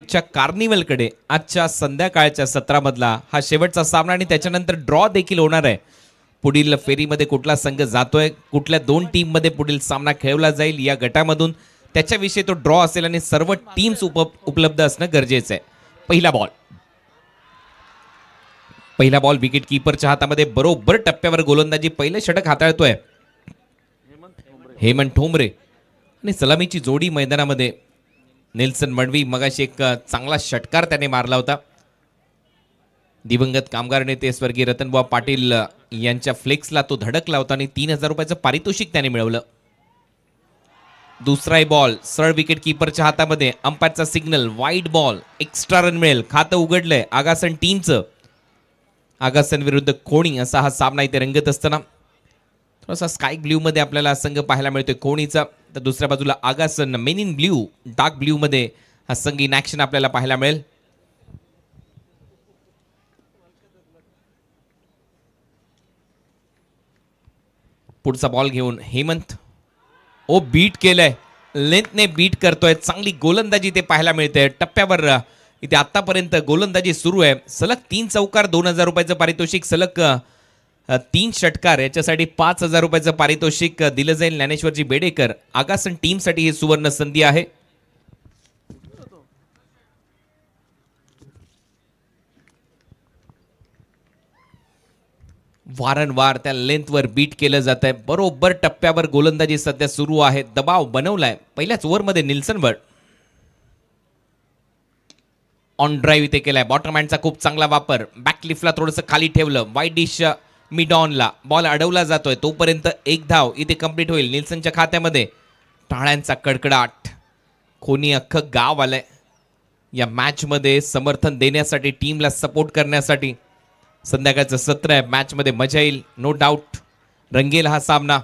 क्रिकेटच्या कार्निवलकडे आजच्या संध्याकाळच्या सत्रामधला हा शेवटचा सामना आणि त्याच्यानंतर ड्रॉ देखील होणार आहे. पुढील फेरीमध्ये कुठला संघ जातोय, कुठल्या दोन टीम मध्ये पुढील सामना खेळवला जाईल या गटामधून, त्याच्याविषयी तो ड्रॉ असेल आणि सर्व टीम्स उपलब्ध असणं गरजेचं आहे. पहिला बॉल विकेट कीपरच्या हातामध्ये, बरोबर टप्प्यावर गोलंदाजी, पहिले षटक हाताळतोय हेमंत ठोंबरे आणि सलामीची जोडी मैदानामध्ये. नेल्सन मडवी मगाशी एक चांगला षटकार त्याने मारला होता. दिवंगत कामगार नेते स्वर्गीय रतनबुवा पाटील यांच्या फ्लेक्सला तो धडकला होता आणि 3000 रुपयाचं पारितोषिक त्याने मिळवलं. दुसराही बॉल सरळ विकेट कीपरच्या हातामध्ये, अंपायरचा signal, wide ball, extra run मिळेल, खातं उघडलंय आगासन टीमचं. आगासन विरुद्ध कोणी असा हा सामना इथे रंगत असताना थोडासा स्काय ब्ल्यू मध्ये आपल्याला संघ पाहायला मिळतोय कोणीचा, तर दुसऱ्या बाजूला Agasan main in blue, dark blue मध्ये हा संघ इन ऍक्शन आपल्याला पाहायला मिळेल. पुढचा बॉल घेऊन हेमंत, ओ बीट केलंय, लेंथने बीट करतोय, चांगली गोलंदाजी ते पाहायला मिळते. टप्प्यावर इथे आतापर्यंत गोलंदाजी सुरू आहे. सलग 3 चौकार, 2000 रुपयाचं पारितोषिक, सलग 3 षटकार, याच्यासाठी 5000 रुपयाचं पारितोषिक दिलं जाईल. ज्ञानेश्वरजी बेडेकर, आगासन टीमसाठी ही सुवर्ण संधी आहे. वारंवार त्या लेंथवर बीट केलं जात आहे. बरोबर टप्प्यावर गोलंदाजी सध्या सुरू आहे. दबाव बनवलाय पहिल्याच ओव्हरमध्ये निल्सनवर. ऑन ड्राईव्ह इथे केलाय. बॉटम हँडचा खूप चांगला वापर. बॅकलिफ्टला थोडंसं खाली ठेवलं. वाईड डिश मिड ऑनला बॉल अडवला जातोय. तोपर्यंत एक धाव इथे कंप्लीट होईल निल्सनच्या खात्यामध्ये. टाळ्यांचा कडकडाट. कोणी अख्खं गाव आलंय या मॅच मध्ये समर्थन देण्यासाठी, टीमला सपोर्ट करण्यासाठी. संध्याकाळचं सत्र आहे, मॅच मध्ये मजा येईल, नो डाऊट रंगेल हा सामना.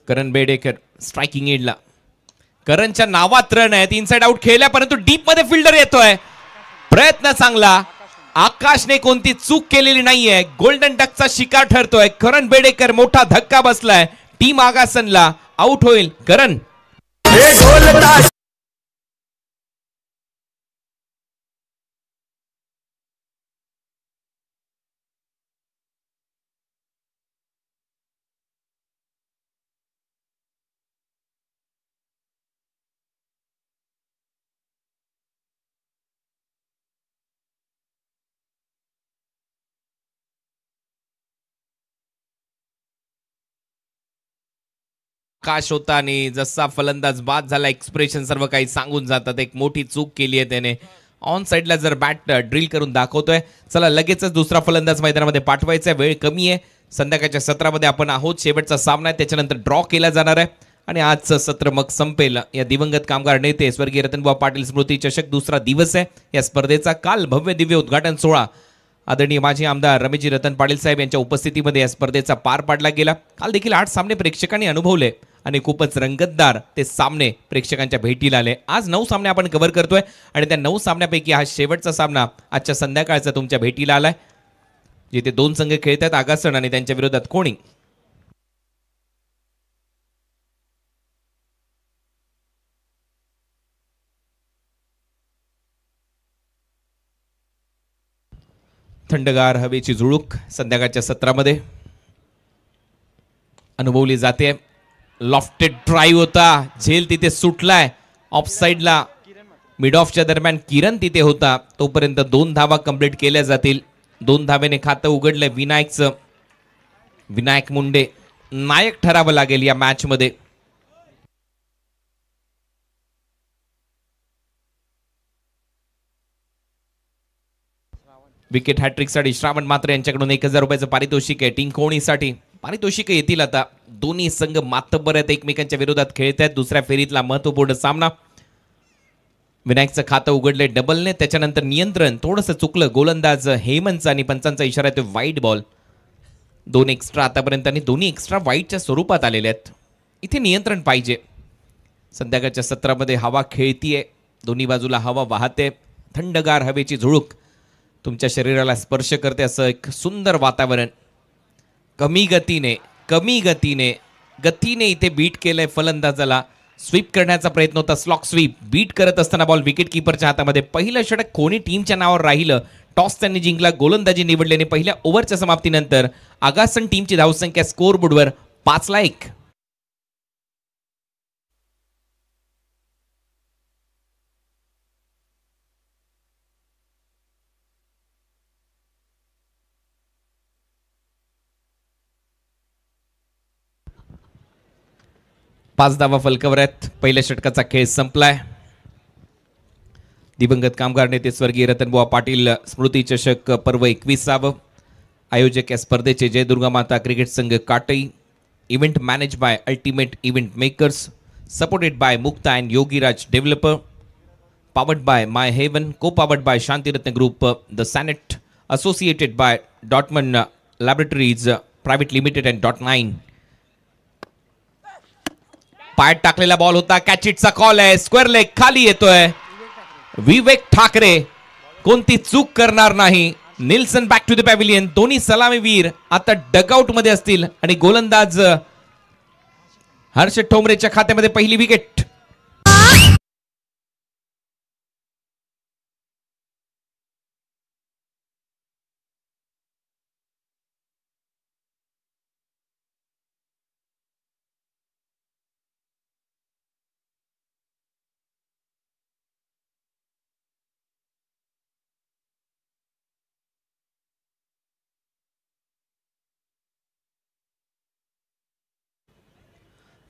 करण बेडेकर स्ट्रायकिंग एंडला. करणच्या नावात रन आहेत. इनसाइड आउट खेळल्या, परंतु डीप मध्ये फिल्डर येतोय. प्रयत्न चांगला. आकाशने कोणती चूक केलेली नाहीये. गोल्डन डकचा शिकार ठरतोय करण बेडेकर. मोठा धक्का बसलाय टीम आगासनला. आउट होईल करण. आकाश होता आणि जसा फलंदाज बाद झाला, एक्सप्रेशन सर्व काही सांगून जातात. एक मोठी चूक केली आहे त्याने. ऑन साइडला जर बॅट ड्रिल करून दाखवतोय. चला लगेचच दुसरा फलंदाज मैदानामध्ये पाठवायचा. वेळ कमी आहे. संध्याकाळच्या सत्रामध्ये आपण आहोत. शेवटचा सामना आहे, त्याच्यानंतर ड्रॉ केला जाणार आहे आणि आजचं सत्र मग संपेल. या दिवंगत कामगार नेते स्वर्गीय रतनबुवा पाटील स्मृती चषक दुसरा दिवस आहे या स्पर्धेचा. काल भव्य दिव्य उद्घाटन सोहळा आदरणीय माजी आमदार रमेशजी रतन पाटील साहेब यांच्या उपस्थितीमध्ये या स्पर्धेचा पार पाडला गेला. काल देखील 8 सामने प्रेक्षकांनी अनुभवले आणि खूपच रंगतदार ते सामने प्रेक्षकांच्या भेटीला आले. आज 9 सामने आपण कव्हर करतोय आणि त्या 9 सामन्यापैकी हा शेवटचा सामना आजच्या संध्याकाळचा तुमच्या भेटीला आलाय, जिथे 2 संघ खेळतात, आगासन आणि त्यांच्या विरोधात कोणी. थंडगार हवेची झुळूक संध्याकाळच्या सत्रामध्ये अनुभवली जाते. लॉफ्टेड ड्राईव्ह होता, झेल तिथे सुटलाय. ऑफ साइडला मिड ऑफच्या दरम्यान किरण तिथे होता. तोपर्यंत 2 धावा कंप्लीट केल्या जातील. 2 धावेने खातं उघडलंय विनायकचं. विनायक मुंडे नायक ठरावं लागेल या मॅच मध्ये. विकेट हॅट्रिकसाठी श्रावण मात्रे यांच्याकडून 1000 रुपयाचं पारितोषिक आहे. टीम कोणीसाठी पारितोषिक येतील. आता दोन्ही संघ मातब्बर आहेत, एकमेकांच्या विरोधात खेळत आहेत. दुसऱ्या फेरीतला महत्वपूर्ण सामना. विनायकचं खातं उघडले डबलने, त्याच्यानंतर नियंत्रण थोडंसं चुकलं गोलंदाज हेमंतचा आणि पंचांचा इशारा येतो वाईड बॉल. 2 एक्स्ट्रा आतापर्यंत आणि दोन्ही एक्स्ट्रा वाईडच्या स्वरूपात आलेले आहेत. इथे नियंत्रण पाहिजे. संध्याकाळच्या सत्रामध्ये हवा खेळतीये, दोन्ही बाजूला हवा वाहते. थंडगार हवेची झुळूक तुमच्या शरीराला स्पर्श करते. असं एक सुंदर वातावरण. कमी गतीने कमी गतीने इथे बीट केलंय फलंदाजाला. स्वीप करण्याचा प्रयत्न होता, स्लॉक स्वीप. बीट करत असताना बॉल विकेट किपरच्या हातामध्ये. पहिलं षटक कोणी टीमच्या नावावर राहिलं. टॉस त्यांनी जिंकला, गोलंदाजी निवडल्याने पहिल्या ओव्हरच्या समाप्तीनंतर आगासन टीमची धावसंख्या स्कोअरबोर्डवर 5-1. पाच धावा फलकावर आहेत. पहिल्या षटकाचा खेळ संपलाय. दिवंगत कामगार नेते स्वर्गीय रतनबुवा पाटील स्मृती चषक पर्व 21. आयोजक या स्पर्धेचे जय दुर्गा माता क्रिकेट संघ Katai. Event manage by ultimate event makers. Supported by Mukta and Yogiraj developer. Powered by my heaven. Co powered by Shantiratna group the Sanet. Associated by Dotman laboratories private limited and .9. पायात टाकलेला बॉल होता. कॅचिटचा कॉल आहे. स्क्वेअर लेग खाली येतोय. विवेक ठाकरे कोणती चूक करणार नाही. Nelson back to the pavilion. दोन्ही सलामीवीर आता डगआउट मध्ये असतील आणि गोलंदाज हर्ष ठोंबरेच्या खात्यामध्ये पहिली wicket.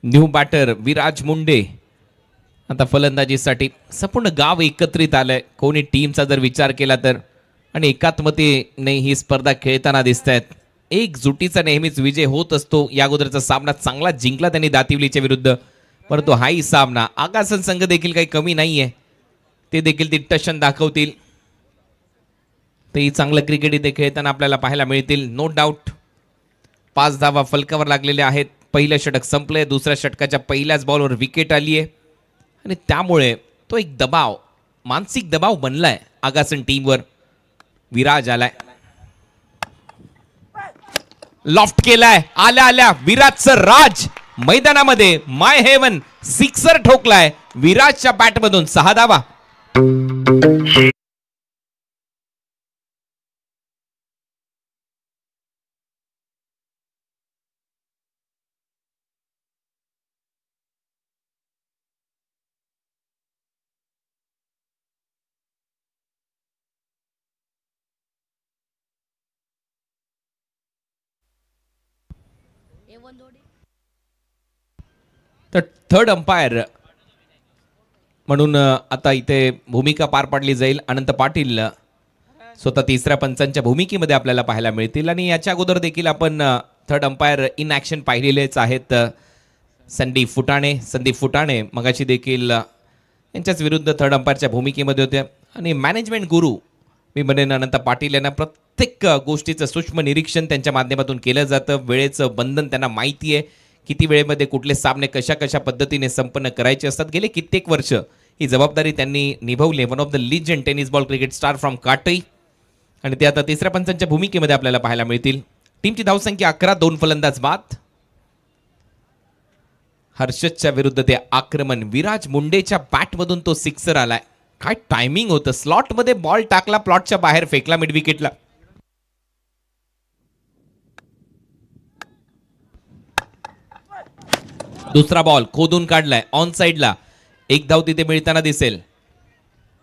New batter Viraj Munde आता फलंदाजीसाठी. संपूर्ण गाव एकत्रित आलंय कोणी टीमचा जर विचार केला तर, आणि एकात्मतेने ही स्पर्धा खेळताना दिसत आहेत. एकजुटीचा नेहमीच विजय होत असतो. या अगोदरचा सामना चांगला जिंकला त्यांनी दातिवलीच्या विरुद्ध, परंतु हाही सामना आगासन संघ देखील काही कमी नाहीये. ते देखील दिग्दर्शन दाखवतील. तेही चांगलं क्रिकेट इथे खेळताना आपल्याला पाहायला मिळतील, नो डाऊट. 5 धावा फलकावर लागलेल्या आहेत. पहिलं षटक संपलंय. दुसऱ्या षटकाच्या पहिल्याच बॉलवर विकेट आली आहे आणि त्यामुळे तो एक दबाव, मानसिक दबाव बनलाय आगासन टीमवर. विराज आलाय, लॉफ्ट केलाय. आल्या विराजचं राज मैदानामध्ये. माय हेवन सिक्सर ठोकलाय विराजच्या बॅटमधून. 6 धावा. तर थर्ड अंपायर म्हणून आता इथे भूमिका पार पाडली जाईल. अनंत पाटील स्वतः तिसऱ्या पंचांच्या भूमिकेमध्ये आपल्याला पाहायला मिळतील. आणि याच्या अगोदर देखील आपण थर्ड अंपायर इन ॲक्शन पाहिलेलेच आहेत. संदीप फुटाणे मगाशी देखील यांच्याच विरुद्ध थर्ड अंपायरच्या भूमिकेमध्ये होते. आणि मॅनेजमेंट गुरु मी म्हणेन अनंत पाटील यांना प्रत्येक गोष्टीचं सूक्ष्म निरीक्षण त्यांच्या माध्यमातून केलं जातं. वेळेचं बंधन त्यांना माहिती आहे, किती वेळेमध्ये कुठले सामने कशा पद्धतीने संपन्न करायचे असतात. गेले कित्येक वर्ष ही जबाबदारी त्यांनी निभावली. One of the legend tennis ball cricket star from काटई. आणि ते आता तिसऱ्या पंचांच्या भूमिकेमध्ये आपल्याला पाहायला मिळतील. टीमची धावसंख्या 11, 2 फलंदाज बाद. हर्षदच्या विरुद्ध ते आक्रमण. विराज मुंडेच्या बॅटमधून तो सिक्सर आलाय. काय टायमिंग होतं. स्लॉटमध्ये बॉल टाकला, प्लॉटच्या बाहेर फेकला मिड विकेटला. दुसरा बॉल खोदून काढलाय ऑन साइडला. एक धाव तिथे मिळताना दिसेल.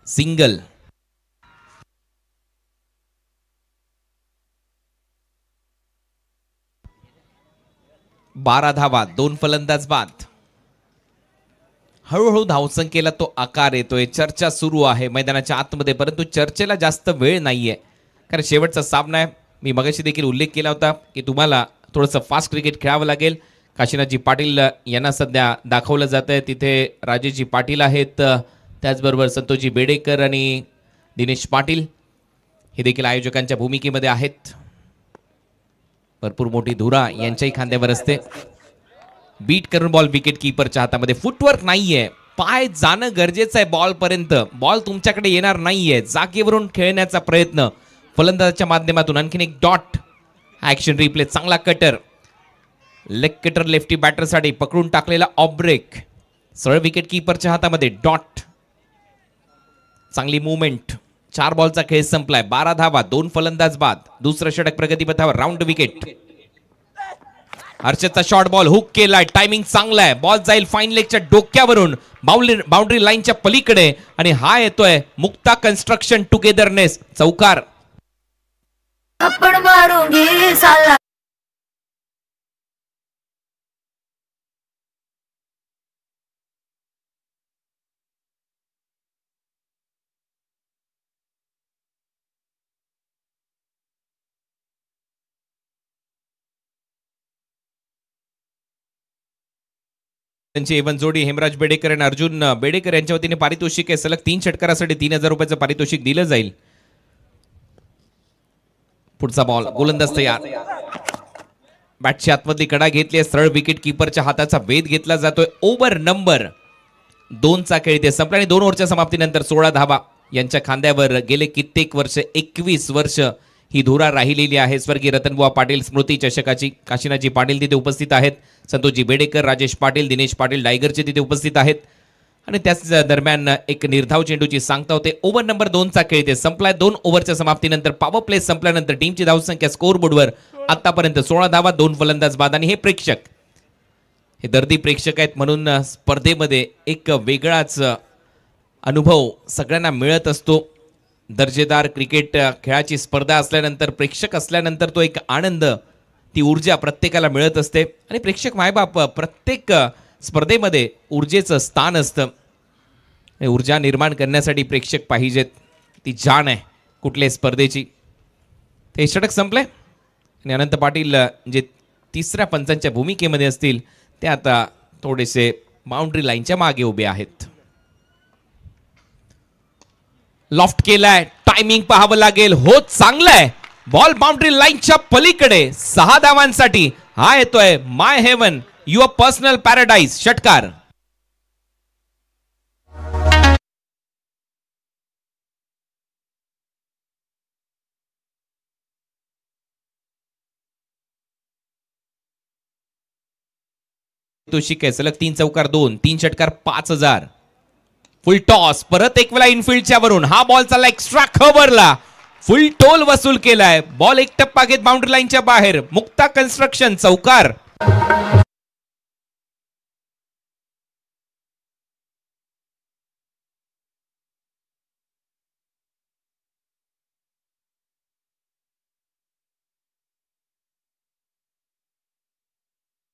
सिंगल. 12 धावा, 2 फलंदाज बाद. हळूहळू धावसंख्येला तो आकार येतोय. चर्चा सुरू आहे मैदानाच्या आतमध्ये, परंतु चर्चेला जास्त वेळ नाहीये, कारण शेवटचा सामना आहे. मी मगाशी देखील उल्लेख केला होता की तुम्हाला थोडंसं फास्ट क्रिकेट खेळावं लागेल. काशीनाथजी पाटील यांना सध्या दाखवलं जात आहे. तिथे राजेशजी पाटील आहेत, त्याचबरोबर संतोषजी बेडेकर आणि दिनेश पाटील हे देखील आयोजकांच्या भूमिकेमध्ये आहेत. भरपूर मोठी धुरा यांच्याही खांद्यावर असते. बीट करून बॉल विकेट कीपरच्या हातामध्ये. फुटवर्क नाहीये, पाय जाणं गरजेचं आहे बॉल पर्यंत. बॉल तुमच्याकडे येणार नाहीये. जागेवरून खेळण्याचा प्रयत्न फलंदाजाच्या माध्यमातून. आणखीन एक डॉट ऍक्शन रिप्ले. चांगला कटर. लेग कटर लेफ्टी बॅटरसाठी पकडून टाकलेला ऑफ ब्रेक. सरळ विकेट कीपरच्या हातामध्ये डॉट. चांगली मुवमेंट. 4 बॉलचा खेळ संपलाय. 12 धावा, 2 फलंदाज बाद. दुसरं षटक प्रगतीपथावर. Round wicket. हर्षदचा शॉर्ट बॉल हुक केलाय. टायमिंग चांगला आहे. बॉल जाईल फाईन लेगच्या डोक्यावरून बाउंड्री लाईनच्या पलीकडे आणि हा येतोय मुक्ता कन्स्ट्रक्शन टुगेदरनेस चौकार. त्यांची एवन जोडी हेमराज बेडेकर आणि अर्जुन बेडेकर यांच्या वतीने पारितोषिक आहे. सलग 3 षटकारासाठी 3000 रुपयाचं पारितोषिक दिलं जाईल. पुढचा बॉल गोलंदाज तयार. बॅटची आतमधली कडा घेतली आहे. सरळ विकेट कीपरच्या हाताचा वेध घेतला जातोय. ओव्हर नंबर 2चा खेळ इथे संपला आणि 2 ओव्हरच्या समाप्तीनंतर 16 धावा. यांच्या खांद्यावर गेले कित्येक वर्ष 21 वर्ष ही धुरा राहिलेली आहे. स्वर्गीय रतनबुवा पाटील स्मृती चषकाची. काशीनाथजी पाटील तिथे उपस्थित आहेत. संतोषजी बेडेकर, राजेश पाटील, दिनेश पाटील डायगरचे तिथे उपस्थित आहेत. आणि त्याच दरम्यान एक निर्धाव चेंडूची सांगता होते. ओव्हर नंबर 2चा खेळ इथे संपलाय. 2 ओव्हरच्या समाप्तीनंतर पॉवर प्ले संपल्यानंतर टीमची धावसंख्या स्कोअर बोर्डवर आतापर्यंत 16 धावा, 2 फलंदाज बाद. आणि हे प्रेक्षक, हे दर्दी प्रेक्षक आहेत म्हणून स्पर्धेमध्ये एक वेगळाच अनुभव सगळ्यांना मिळत असतो. दर्जेदार क्रिकेट खेळाची स्पर्धा असल्यानंतर प्रेक्षक असल्यानंतर तो एक आनंद, ती ऊर्जा प्रत्येकाला मिळत असते. आणि प्रेक्षक मायबाप प्रत्येक स्पर्धेमध्ये ऊर्जेचं स्थान असतं. ऊर्जा निर्माण करण्यासाठी प्रेक्षक पाहिजेत. ती जाण आहे कुठल्याही स्पर्धेची. ते षटक संपले आणि अनंत पाटील जे 3ऱ्या पंचांच्या भूमिकेमध्ये असतील ते आता थोडेसे बाउंड्री लाईनच्या मागे उभे आहेत. लॉफ्ट केलाय. टायमिंग पाहावं लागेल. हो चांगलंय. बॉल बाउंड्री लाईनच्या पलीकडे 6 धावांसाठी. हा येतोय माय हेवन, युअर पर्सनल पॅराडाईज षटकार. तो शिकाय सलग 3 चौकार 2, 3 षटकार 5000. फुल टॉस. परत एक वेळा इनफिल्डच्या वरून हा बॉल चालला एक्स्ट्रा कव्हरला. फुल टोल वसूल केलाय. बॉल एक टप्पा घेत बाउंड्री लाईनच्या बाहेर. मुक्ता कन्स्ट्रक्शन चौकार.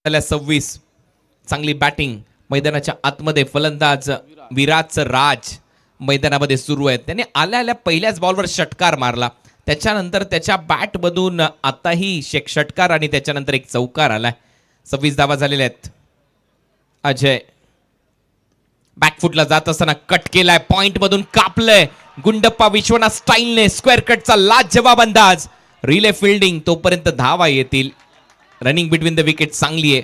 झाल्या 26. चांगली बॅटिंग. मैदानाच्या आतमध्ये फलंदाज विराज राज मैदानामध्ये सुरू आहेत. त्याने आल्या पहिल्याच बॉलवर षटकार मारला. त्याच्यानंतर त्याच्या बॅट मधून आताही षटकार आणि त्याच्यानंतर एक चौकार आलाय. 26 धावा झालेल्या आहेत. अजय बॅकफुटला जात असताना कट केलाय. पॉइंट मधून कापलंय. गुंडप्पा विश्वनाथ स्टाईलने स्क्वेअर कटचा लाजवाब अंदाज. Relay fielding. तोपर्यंत धावा येतील. रनिंग बिटवीन द विकेट चांगली आहे.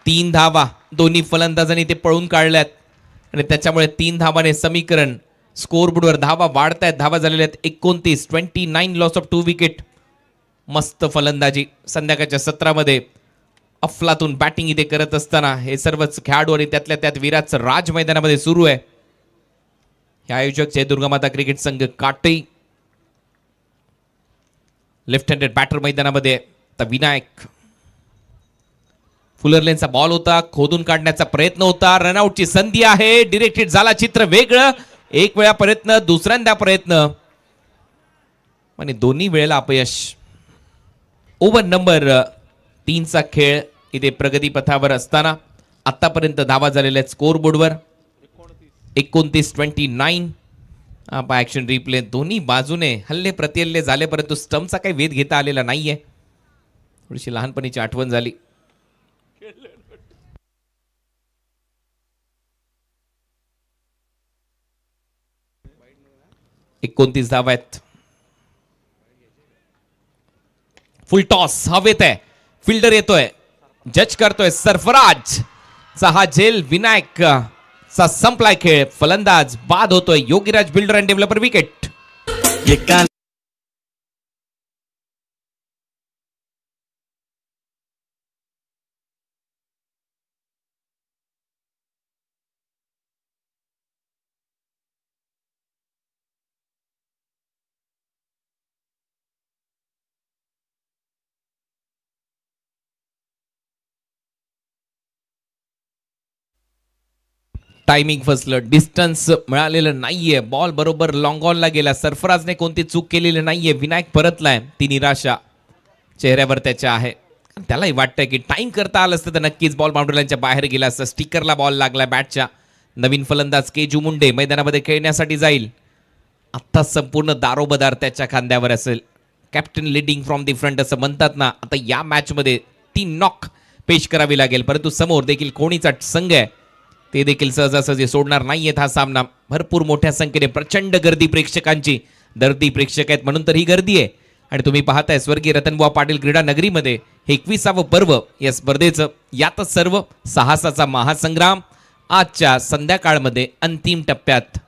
3 धावा दोन्ही फलंदाजांनी ते पळून काढल्यात आणि त्याच्यामुळे 3 धावाने समीकरण स्कोअर बोर्डवर धावा वाढतायत. धावा झालेल्या आहेत 29. 29 लॉस ऑफ 2 विकेट. मस्त फलंदाजी. संध्याकाळच्या सत्रामध्ये अफलातून बॅटिंग इथे करत असताना हे सर्वच खेळाडू आणि त्यातल्या त्यात विराज राज मैदानामध्ये सुरू आहे. हे आयोजक जय दुर्गामाता क्रिकेट संघ काटई. लेफ्ट हँडेड बॅटर मैदानामध्ये. तर विनायक. फुलरलेनचा बॉल होता. खोदून काढण्याचा प्रयत्न होता. रनआउटची संधी आहे. डिरेक्टेड झाला. चित्र वेगळं. एक वेळा प्रयत्न, दुसऱ्यांदा प्रयत्न आणि दोन्ही वेळेला अपयश. ओव्हर नंबर 3चा खेळ इथे प्रगती पथावर असताना आतापर्यंत धावा झालेल्या आहेत स्कोअर बोर्डवर 29-29. ऍक्शन रिप्ले दोन्ही बाजूने हल्ले प्रतिहल्ले झाले परंतु स्टंपचा काही वेध घेता आलेला नाहीये. थोडीशी लहानपणीची आठवण झाली. एकोणतीस धावा आहेत. फुल टॉस हवेत आहे. फिल्डर येतोय. जज करतोय. सरफराज चा हा झेल विनायक चा संपलाय खेळ. फलंदाज बाद होतोय. Yogiraj builder and developer wicket. Timing फसलं, डिस्टन्स मिळालेलं नाहीये, बॉल बरोबर लॉंग ऑनला गेला. सरफराजने कोणती चूक केलेली नाहीये. विनायक परतलाय. ती निराशा चेहऱ्यावर त्याच्या आहे. त्यालाही वाटतंय की टाइम करता आलं असतं तर नक्कीच बॉल बाउंड्री लाईनच्या बाहेर गेला असतं. स्टिकरला बॉल लागला बॅटच्या. नवीन फलंदाज केजू मुंडे मैदानामध्ये खेळण्यासाठी जाईल. आता संपूर्ण दारोबदार त्याच्या खांद्यावर असेल. Captain leading from the front असं म्हणतात ना. आता या मॅचमध्ये 3 नॉक पेश करावी लागेल, परंतु समोर देखील कोणीचा संघ आहे ते देखील सहजासहजी सोडणार नाहीयेत हा सामना. भरपूर मोठ्या संख्येने प्रचंड गर्दी प्रेक्षकांची. दर्दी प्रेक्षक आहेत म्हणून तर ही गर्दी आहे. आणि तुम्ही पाहताय स्वर्गीय रतनबुवा पाटील क्रीडा नगरीमध्ये हे 21वं पर्व या स्पर्धेचं. यातच सर्व साहसाचा महासंग्राम आजच्या संध्याकाळमध्ये अंतिम टप्प्यात.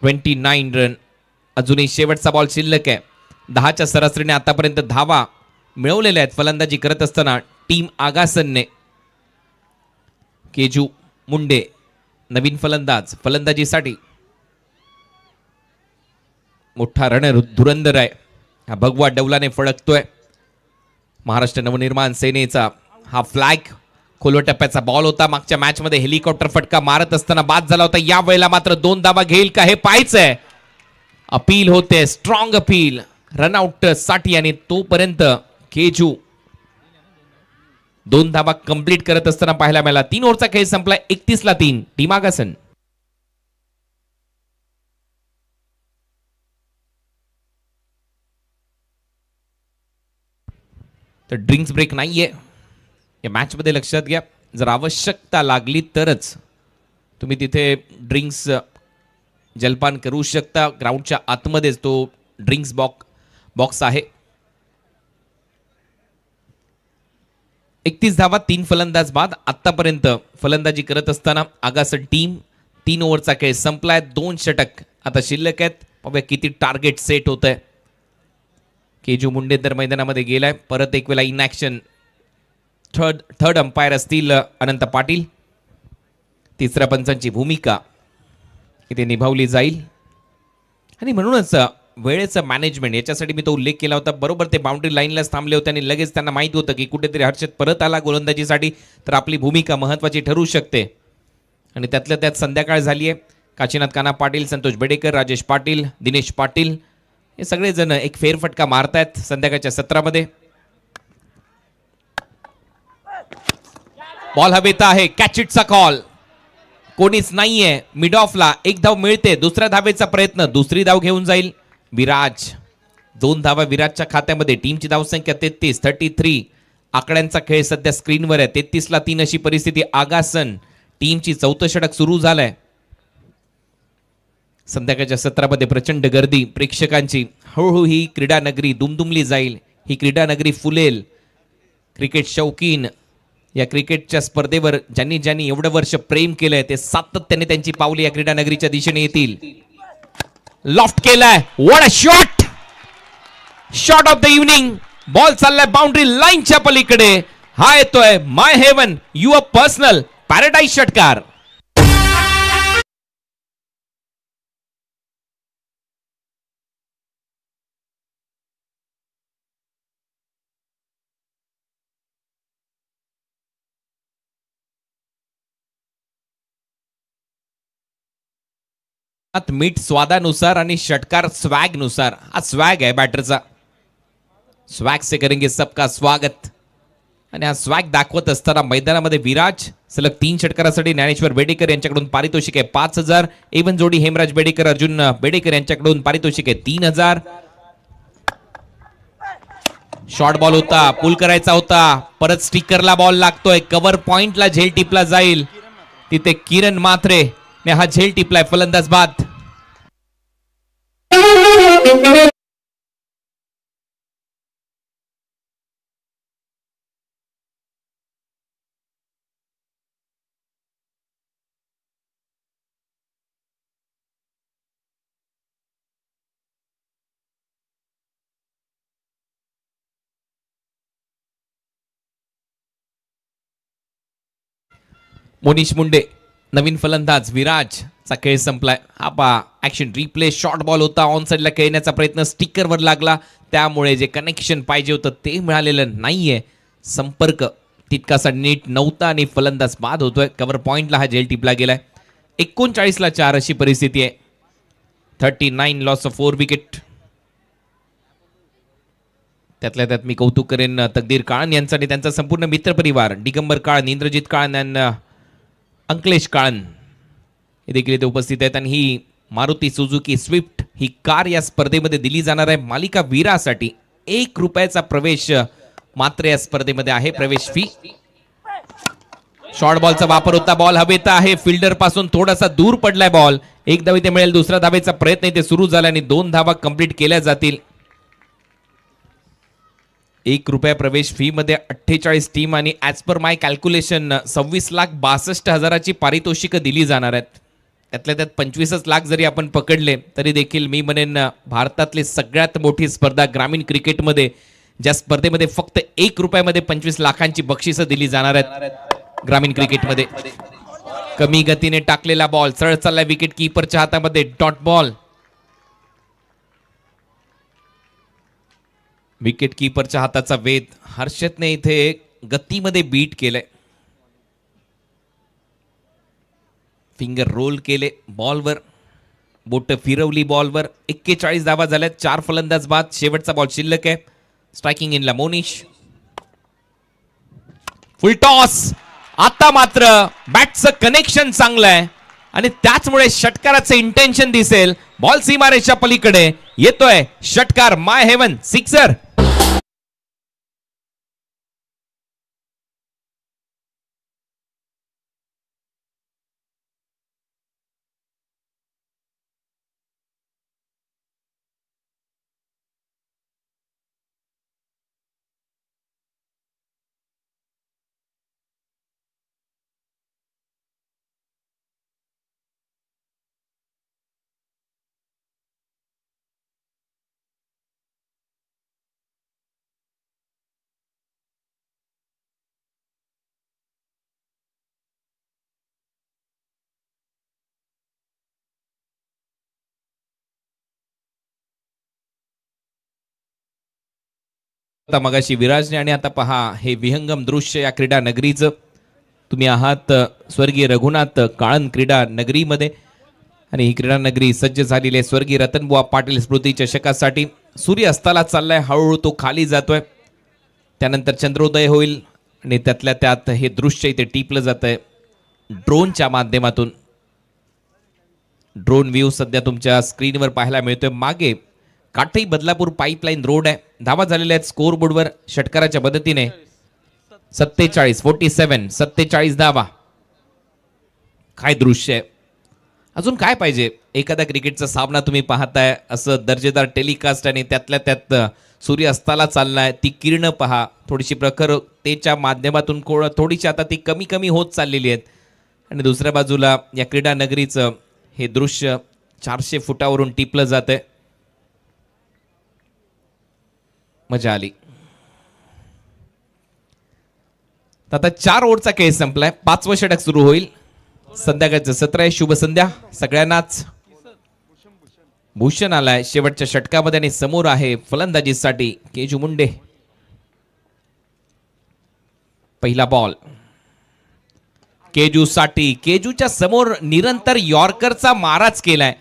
29 रन. अजूनही शेवटचा बॉल शिल्लक आहे. 10च्या सरासरीने आतापर्यंत धावा मिळवलेल्या आहेत फलंदाजी करत असताना टीम आगासनने. केजू मुंडे नवीन फलंदाज फलंदाजीसाठी. मोठा रण धुरंधर आहे. हा भगवा डौलाने फळकतोय. महाराष्ट्र नवनिर्माण सेनेचा हा फ्लॅग. खोलवर टप्प्याचा बॉल होता. मागच्या मॅच मध्ये हेलिकॉप्टर फटका मारत असताना बाद झाला होता. या वेळेला मात्र 2 धावा घेईल का हे पाहायचंय. अपील होते, स्ट्रॉंग अपील रनआउट साठी. आणि तोपर्यंत केजू 2 धावा कंप्लीट करत असताना पाहायला मिळाला. 3 ओव्हरचा खेळ संपला. 31 ला 3 टीम आगासन. तर ड्रिंक्स ब्रेक नाहीये या मॅच मध्ये, लक्षात घ्या. जर आवश्यकता लागली तरच तुम्ही तिथे ड्रिंक्स जलपान करू शकता. ग्राउंडच्या आतमध्येच तो ड्रिंक्स बॉक्स आहे. 31 धावा 3 फलंदाज बाद. आतापर्यंत फलंदाजी करत असताना आगासन टीम. 3 ओव्हरचा खेळ संपलाय. 2 षटक आता शिल्लक आहेत. पाहूया किती टार्गेट सेट होत आहे. केजू मुंडे तर मैदानामध्ये गेलाय. परत एक वेळा इन ॲक्शन. थर्ड अंपायर असतील अनंत पाटील. तिसऱ्या पंचांची भूमिका इथे निभावली जाईल. आणि म्हणूनच वेळेचं मॅनेजमेंट याच्यासाठी मी तो उल्लेख केला होता. बरोबर ते बाउंड्री लाईनलाच थांबले होते आणि लगेच त्यांना माहिती होतं की कुठेतरी हर्षद परत आला गोलंदाजीसाठी तर आपली भूमिका महत्त्वाची ठरू शकते. आणि त्यातल्या त्यात संध्याकाळ झाली आहे. काशीनाथ काना पाटील, संतोष बेडेकर, राजेश पाटील, दिनेश पाटील हे सगळेजण एक फेरफटका मारतायत संध्याकाळच्या सत्रामध्ये. बॉल हवेत आहे. कॅच इटचा कॉल. कोणीच नाहीये. मिड ऑफला 1 धाव मिळते. दुसऱ्या धावेचा प्रयत्न. दुसरी धाव घेऊन जाईल विराज. 2 धावा विराजच्या खात्यामध्ये. टीमची धावसंख्या 33. आकड्यांचा खेळ सध्या स्क्रीनवर आहे. 33 ला 3 अशी परिस्थिती. आगासन टीमची 4थं षटक सुरू झालंय. संध्याकाळच्या सत्रामध्ये प्रचंड गर्दी प्रेक्षकांची. हळूहळू ही क्रीडा नगरी दुमदुमली जाईल. ही क्रीडा नगरी फुलेल. क्रिकेट शौकीन या क्रिकेटच्या स्पर्धेवर ज्यांनी ज्यांनी एवढं वर्ष प्रेम केलंय ते सातत्याने त्यांची पावले या क्रीडा नगरीच्या दिशेने येतील. लॉफ्ट केलाय. What a shot. Shot of the evening. Ball चाललाय बाउंड्री लाईनच्या पलीकडे. हा येतोय माय हेवन युअर पर्सनल पॅराडाईज षटकार. मीठ स्वादानुसार आणि षटकार स्वॅग नुसार. हा स्वॅग आहे बॅटरचा. स्वॅग से करेंगे सबका स्वागत. आणि हा स्वॅग दाखवत असताना मैदानामध्ये विराज सलग 3 षटकारासाठी ज्ञानेश्वर बेडेकर यांच्याकडून पारितोषिक आहे 5,000. एवन जोडी हेमराज बेडेकर, अर्जुन बेडेकर यांच्याकडून पारितोषिक आहे 3,000. शॉर्ट बॉल होता. पुल करायचा होता. परत स्टिकरला बॉल लागतोय. कव्हर पॉइंटला झेल टिपला जाईल. तिथे किरण मात्रे ने हा झेल टिपलाय. फलंदाज बाद. मोनिश मुंडे नवीन फलंदाज. विराज चा खेळ संपलाय. हा पा ऍक्शन रिप्ले. शॉर्ट बॉल होता. ऑन साइडला खेळण्याचा प्रयत्न स्टिकरवर लागला. त्यामुळे जे कनेक्शन पाहिजे होतं ते मिळालेलं नाहीये. संपर्क तितकासा नीट नव्हता आणि फलंदाज बाद होतोय. कव्हर पॉइंटला हा झेल टिपला गेलाय. 39ला 4 अशी परिस्थिती आहे. 39 लॉस ऑफ 4 विकेट. त्यातल्या त्यात मी कौतुक करेन तकदीर काळन यांचा आणि त्यांचा संपूर्ण मित्रपरिवार, दिगंबर काळन, इंद्रजित काळन आणि अंकलेश काळन हे देखील इथे उपस्थित आहेत. आणि ही मारुती सुझुकी स्विफ्ट ही कार या स्पर्धेमध्ये दिली जाणार आहे मालिका वीरासाठी. ₹1 प्रवेश मात्र या स्पर्धेमध्ये आहे, प्रवेश फी. शॉर्ट बॉलचा वापर होता. बॉल हवेत आहे, फिल्डर पासून थोडासा दूर पडलाय बॉल. एक धाव इथे मिळेल. दुसऱ्या धावेचा प्रयत्न इथे सुरू झाला आणि 2 धावा कंप्लीट केल्या जातील. ₹1 प्रवेश फी मध्ये 48 टीम आणि ऍज पर माय कॅल्क्युलेशन 26,62,000ची पारितोषिकं दिली जाणार आहेत. त्यातल्या त्यात 25 लाख जरी आपण पकडले तरी देखील मी म्हणेन भारतातली सगळ्यात मोठी स्पर्धा ग्रामीण क्रिकेटमध्ये, ज्या स्पर्धेमध्ये फक्त ₹1 25 लाखांची बक्षिसं दिली जाणार आहेत ग्रामीण क्रिकेटमध्ये. कमी गतीने टाकलेला बॉल सरळ चाललाय विकेट कीपरच्या हातामध्ये. Dot ball. विकेट कीपरच्या हाताचा वेध. हर्षदने इथे गतीमध्ये बीट केलंय. फिंगर रोल केले बॉलवर, बोट फिरवली बॉलवर. 41 धावा झाल्यात. 4 फलंदाज बाद. शेवटचा बॉल शिल्लक आहे. स्ट्रायकिंग इनला मोनिश. Full toss. आता मात्र बॅटचं कनेक्शन चांगलं आहे आणि त्याचमुळे षटकाराचं इंटेन्शन दिसेल. बॉल सीमारेषा पलीकडे येतोय. षटकार माय हेवन, सिक्सर. आता मगाशी विराजने आणि आता पहा हे विहंगम दृश्य या क्रीडा नगरीचं. तुम्ही आहात स्वर्गीय रघुनाथ काळन क्रीडा नगरीमध्ये आणि ही क्रीडा नगरी सज्ज झालेली आहे स्वर्गीय रतनबुवा पाटील स्मृती चषकासाठी. सूर्य अस्ताला चाललाय, हळूहळू तो खाली जातोय. त्यानंतर चंद्रोदय होईल आणि त्यातल्या त्यात हे दृश्य इथे टिपलं जात आहे ड्रोनच्या माध्यमातून. ड्रोन व्ह्यू सध्या तुमच्या स्क्रीनवर पाहायला मिळतोय. मागे काठई बदलापूर पाईपलाईन रोड आहे. धावा झालेल्या आहेत स्कोर बोर्डवर षटकाराच्या मदतीने. 47 धावा. काय दृश्य आहे. अजून काय पाहिजे. एखादा क्रिकेटचा सामना तुम्ही पाहताय असं दर्जेदार टेलिकास्ट आणि त्यातल्या त्यात सूर्य अस्ताला चाललाय. ती किरण पहा, थोडीशी प्रखरतेच्या माध्यमातून थोडीशी आता ती कमी कमी होत चाललेली आहेत. आणि दुसऱ्या बाजूला या क्रीडा नगरीचं हे दृश्य 400 फुटावरून टिपलं जातंय. मजा आली. आता 4 ओव्हरचा खेळ संपलाय. 5वं षटक सुरू होईल. संध्याकाळचं सत्र आहे. शुभ संध्या सगळ्यांनाच. भूषण आलाय शेवटच्या षटकामध्ये आणि समोर आहे फलंदाजीसाठी केजू मुंडे. पहिला बॉल केजू साठी. केजूच्या समोर निरंतर यॉर्करचा माराच केलाय.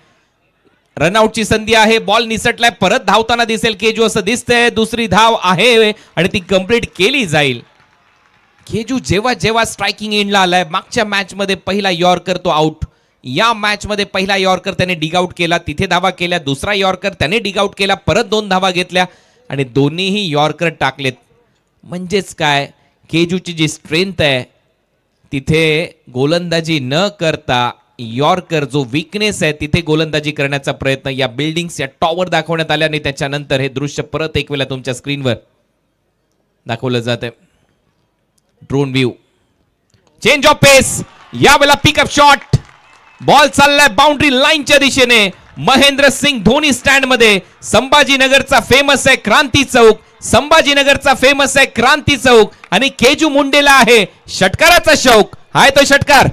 रनआउटची संधी आहे. बॉल निसटलाय. परत धावताना दिसेल केजू असं दिसतंय. दुसरी धाव आहे आणि ती कंप्लीट केली जाईल. केजू जेव्हा जेव्हा स्ट्रायकिंग एंडला आलाय, मागच्या मॅच मध्ये पहिला यॉर्कर तो आउट. या मॅच मध्ये पहिला यॉर्कर त्याने डिग आउट केला, तिथे धावा केल्या. दुसरा यॉर्कर त्याने डिग आउट केला, परत 2 धावा घेतल्या आणि दोन्हीही यॉर्कर टाकलेत. म्हणजेच काय, केजूची जी स्ट्रेंथ आहे तिथे गोलंदाजी न करता यॉर्कर जो वीकनेस आहे तिथे गोलंदाजी करण्याचा प्रयत्न या बिल्डिंग्स या टॉवर दाखवण्यात आल्या. आणि त्याच्यानंतर हे दृश्य परत एक वेळा तुमच्या स्क्रीनवर दाखवलं जात आहे. Drone view. चेंज ऑफ पेस. यावेळेला पिकअप शॉट. बॉल चाललाय बाउंड्री लाईनच्या दिशेने. महेंद्र सिंग धोनी स्टँड मध्ये. संभाजीनगरचा फेमस आहे क्रांती चौक. संभाजीनगरचा फेमस आहे क्रांती चौक आणि केजू मुंडेला आहे षटकाराचा शौक. हाय तो षटकार.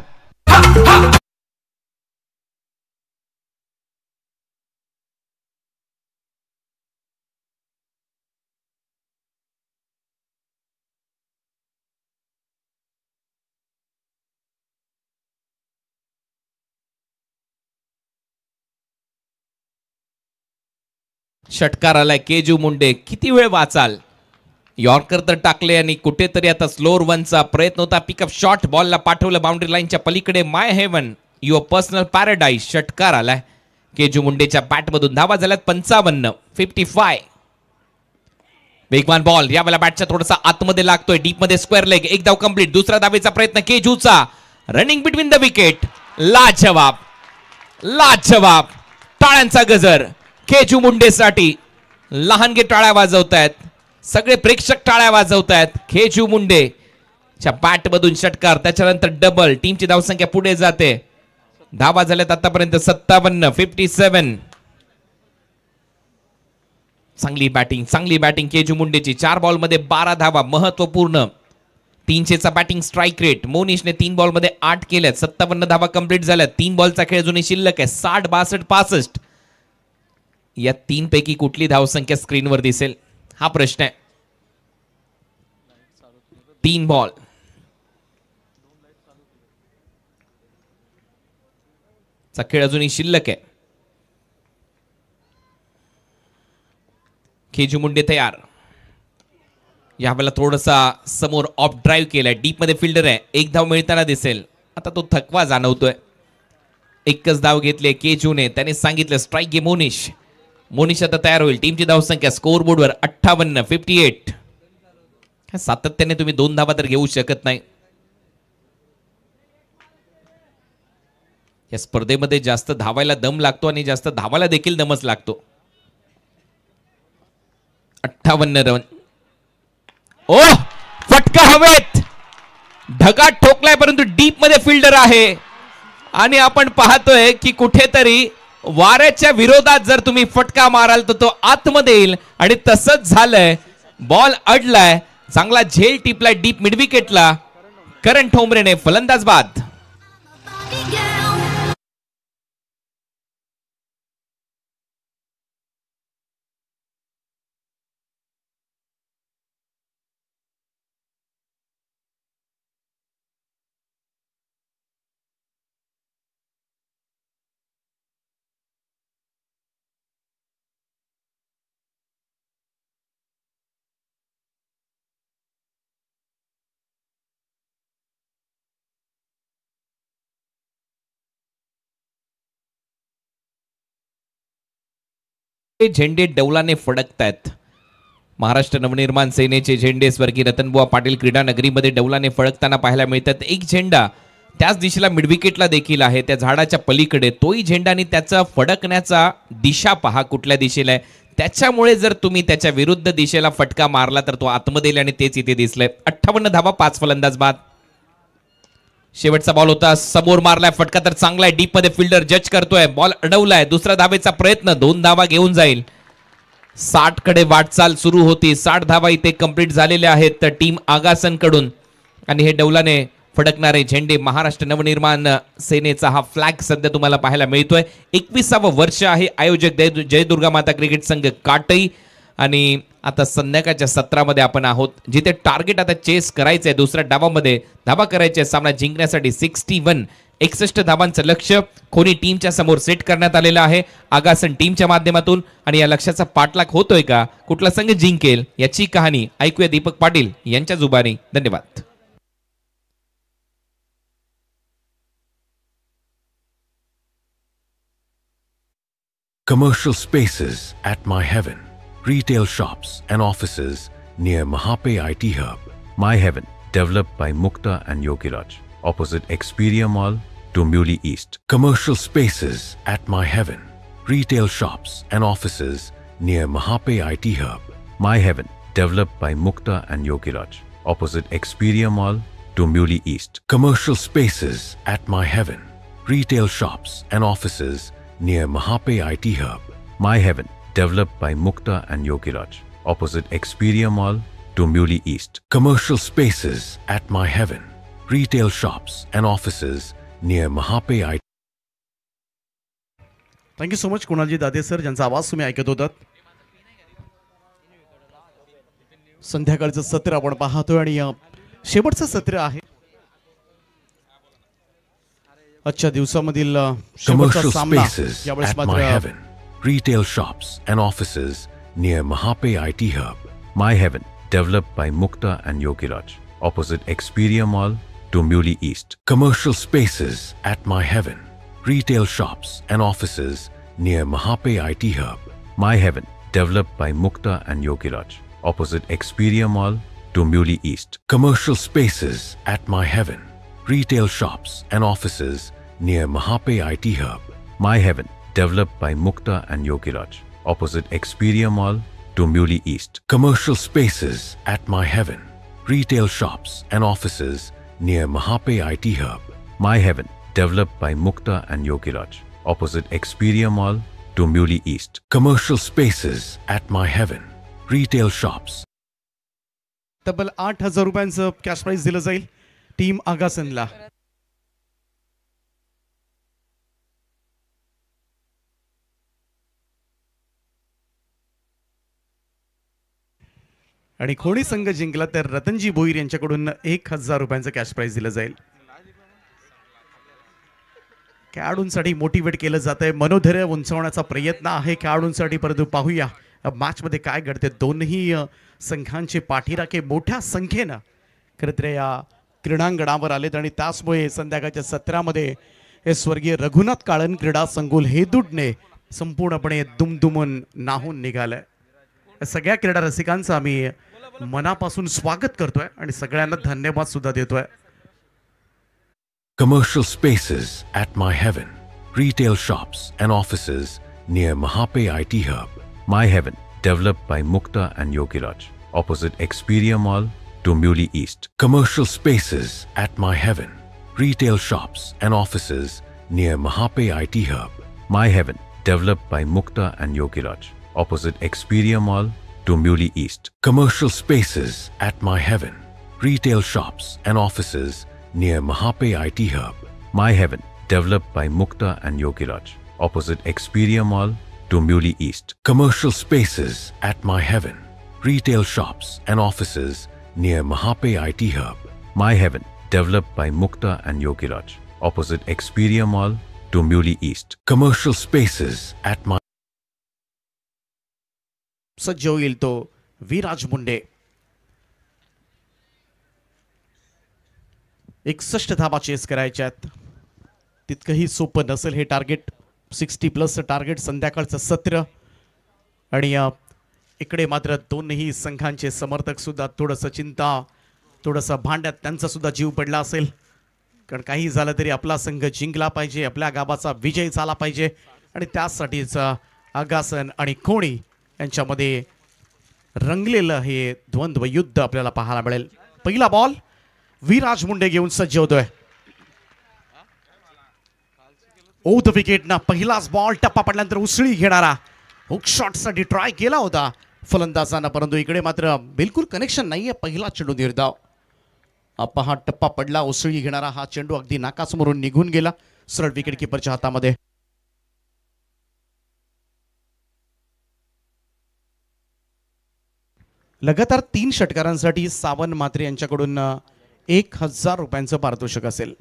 षटकार आलाय केजू मुंडे. किती वेळ वाचाल. यॉर्कर तर टाकले आणि कुठेतरी आता स्लोअर वनचा प्रयत्न होता. पिकअप शॉट बॉलला पाठवलं बाउंड्री लाईनच्या पलीकडे. माय हेवन युअर पर्सनल पॅराडाईज. षटकार आलाय केजू मुंडेच्या बॅटमधून. धावा झाल्यात 55. 55. वेगवान बॉल यावेळेला बॅटच्या थोडासा आतमध्ये लागतोय. डीप मध्ये स्क्वेअर लेग. एक धाव कंप्लीट. दुसरा धावेचा प्रयत्न केजूचा. Running between the wicket. लाजवाब लाजवाब. टाळ्यांचा गजर केजू मुंडेसाठी. लहानगे टाळ्या वाजवतायत. सगळे प्रेक्षक टाळ्या वाजवतायत. केजू मुंडेच्या बॅटमधून षटकार. त्याच्यानंतर डबल. टीमची धावसंख्या पुढे जाते. धावा झाल्यात आतापर्यंत 57. 57. चांगली बॅटिंग केजू मुंडेची. 4 बॉलमध्ये 12 धावा. महत्वपूर्ण 300चा बॅटिंग स्ट्राईक रेट. मोनिशने 3 बॉलमध्ये 8 केल्यात. 57 धावा कंप्लीट झाल्यात. 3 बॉलचा खेळ अजूनही शिल्लक आहे. 60, 62, 65. या 3 पैकी कुठली धावसंख्या स्क्रीनवर दिसेल हा प्रश्न आहे. 3 बॉल. चा खेळ अजूनही शिल्लक आहे. केजू मुंडे तयार. यावेळेला थोडासा समोर ऑफ ड्राईव्ह केलाय. डीप मध्ये फिल्डर आहे. एक धाव मिळताना दिसेल. आता तो थकवा जाणवतोय. एकच धाव घेतली केजूने. त्याने सांगितलं स्ट्राईक घे मोनिश. मोनिश आता तयार होईल. टीमची धावसंख्या स्कोअर बोर्डवर 58. 58. सातत्याने तुम्ही 2 धावा तर घेऊ शकत नाही. या स्पर्धेमध्ये जास्त धावायला दम लागतो आणि जास्त धावायला देखील दमच लागतो. 58 रन. ओ फटका हवेत. ढगात ठोकलाय परंतु डीप मध्ये फिल्डर आहे. आणि आपण पाहतोय की कुठेतरी वाऱ्याच्या विरोधात जर तुम्ही फटका माराल तर तो आतमध्ये येईल. आणि तसंच झालंय. बॉल अडलाय. चांगला झेल टिपलाय डीप मिड विकेटला. करण ठोंबरेने फलंदाज बाद. झेंडे डौलाने फडकतायत. महाराष्ट्र नवनिर्माण सेनेचे झेंडे स्वर्गीय रतनबुवा पाटील क्रीडा नगरीमध्ये डौलाने फडकताना पाहायला मिळतात. एक झेंडा त्याच दिशेला मिडविकेटला देखील आहे. त्या झाडाच्या पलीकडे तोही झेंडा आणि त्याचा फडकण्याचा दिशा पहा कुठल्या दिशेला आहे. त्याच्यामुळे जर तुम्ही त्याच्या विरुद्ध दिशेला फटका मारला तर तो आतमध्ये येईल आणि तेच इथे दिसलंय. 58 धावा. 5 फलंदाज बाद. शेवटचा बॉल होता. समोर मारलाय फटका तर चांगला आहे. डीप मध्ये फिल्डर जज करतोय. बॉल अडवलाय. दुसरा धावेचा प्रयत्न. 2 धावा घेऊन जाईल. 60 कडे वाटचाल सुरू होती. 60 धावा इथे कंप्लीट झालेल्या आहेत तर टीम आगासन कडून. आणि हे डौलाने फडकणारे झेंडे महाराष्ट्र नवनिर्माण सेनेचा हा फ्लॅग सध्या तुम्हाला पाहायला मिळतोय. 21वे वर्ष आहे. आयोजक जय दुर्गा माता क्रिकेट संघ काटई. आणि आता संध्याकाळच्या सत्रामध्ये आपण आहोत जिथे टार्गेट आता चेस करायचंय. दुसऱ्या डावामध्ये धावा करायचे. सामना जिंकण्यासाठी 61 धावांचं लक्ष्य कोणी टीमच्या समोर सेट करण्यात आलेलं आहे आगासन टीमच्या माध्यमातून. आणि या लक्ष्याचा पाठलाग होतोय का? कुठला संघ जिंकेल याची कहाणी ऐकूया दीपक पाटील यांच्या जुबानी. धन्यवाद. Commercial spaces at My Heaven. Retail shops and offices near Mahape IT Hub. My Heaven, developed by Mukta and Yogiraj, opposite Experia Mall, Dombivli East. Commercial spaces at My Heaven. Retail shops and offices near Mahape IT Hub. My Heaven, developed by Mukta and Yogiraj, opposite Experia Mall, Dombivli East. Commercial spaces at My Heaven. Retail shops and offices near Mahape IT Hub. My Heaven, developed by Mukta and Yogiraj, opposite Experia Mall, Dombivli East. Commercial spaces at My Heaven. Retail shops and offices near Mahape IT. Thank you so much कुणालजी Dade sir, ज्यांचा आवाज तुम्ही ऐकत होतात. संध्याकाळचं सत्र आपण पाहतोय आणि शेवटचं सत्र आहे आजच्या दिवसामधील शेवटचा सामना. यावेळेस मात्र retail shops and offices near Mahape IT Hub. My Heaven, developed by Mukta and Yogiraj, opposite Expedia Mall, Dombivli East. Commercial spaces at My Heaven, retail shops and offices near Mahape IT Hub. My Heaven, developed by Mukta and Yogiraj, opposite Expedia Mall, Dombivli East. Commercial spaces at My Heaven, retail shops and offices near Mahape IT Hub. My Heaven, developed by Mukta and Yogiraj, opposite Expedia Mall, Dombivli East. Commercial spaces at My Heaven, retail shops and offices near Mahape IT Hub. My Heaven, developed by Mukta and Yogiraj, opposite Expedia Mall, Dombivli East. Commercial spaces at My Heaven, retail shops. तब्बल 8,000 रुपयांचं cash price दिलं जाईल team आगासनला. आणि कोणी संघ जिंकला तर रतनजी भोईर यांच्याकडून 1,000 रुपयांचं कॅश प्राइज दिलं जाईल. खेळाडूंसाठी मोटिवेट केलं जात आहे, मनोधैर्य उंचावण्याचा प्रयत्न आहे खेळाडूंसाठी. परंतु पाहूया मॅच मध्ये काय घडते. दोन्ही संघांचे पाठीराखे मोठ्या संख्येनं खरं तर या क्रीडांगणावर आलेत आणि त्याचमुळे संध्याकाळच्या सत्रामध्ये हे स्वर्गीय रघुनाथ काळन क्रीडा संकुल हेदुडने संपूर्णपणे दुमदुमून नाहून निघालंय. सगळ्या क्रीडा रसिकांचं आम्ही मनापासून स्वागत करतोय आणि सगळ्यांना धन्यवाद सुद्धा देतोय. Commercial spaces at My Heaven, retail shops and offices near Mahape IT Hub. My Heaven, developed by Mukta and Yogiraj, opposite Expedia Mall, Dombivli East. Commercial spaces at My Heaven, retail shops and offices near Mahape IT Hub. My Heaven, developed by Mukta and Yogiraj, opposite Expedia Mall, Dombivli East. Commercial spaces at My Heaven, retail shops and offices near Mahape IT Hub. My Heaven, developed by Mukta and Yogiraj, opposite Expedia Mall, Dombivli East. Commercial spaces at My Heaven, retail shops and offices near Mahape IT Hub. My Heaven, developed by Mukta and Yogiraj, opposite Expedia Mall, Dombivli East. Commercial spaces at My सज्ज होईल तो विराज मुंडे. 61 धाबा chess करायच्यात. तितकंही सोपं नसेल हे target. 60+ target संध्याकाळचं सत्र. आणि इकडे मात्र दोन्ही संघांचे समर्थक सुद्धा थोडंसं चिंता, थोडंसं भांड्यात त्यांचा सुद्धा जीव पडला असेल. कारण काही झालं तरी आपला संघ जिंकला पाहिजे, आपल्या गावाचा विजय झाला पाहिजे आणि त्यासाठीच आगासन आणि कोणी यांच्यामध्ये रंगलेलं हे द्वंद्व युद्ध आपल्याला पाहायला मिळेल. पहिला बॉल विराज मुंडे घेऊन सज्ज होतोय. ओव्हर द विकेट ना पहिलाच बॉल टप्पा पडल्यानंतर उसळी घेणारा हुक शॉट साठी ट्राय केला होता फलंदाजांना, परंतु इकडे मात्र बिलकुल कनेक्शन नाहीये. पहिला चेंडू निर्धाव. हा टप्पा पडला. उसळी घेणारा हा चेंडू अगदी नाकासमोरून निघून गेला सरळ विकेट किपरच्या हातामध्ये. लगातार 3 षटकारांसाठी सावन म्हात्रे यांच्याकडून 1,000 रुपयांचं पारितोषिक असेल.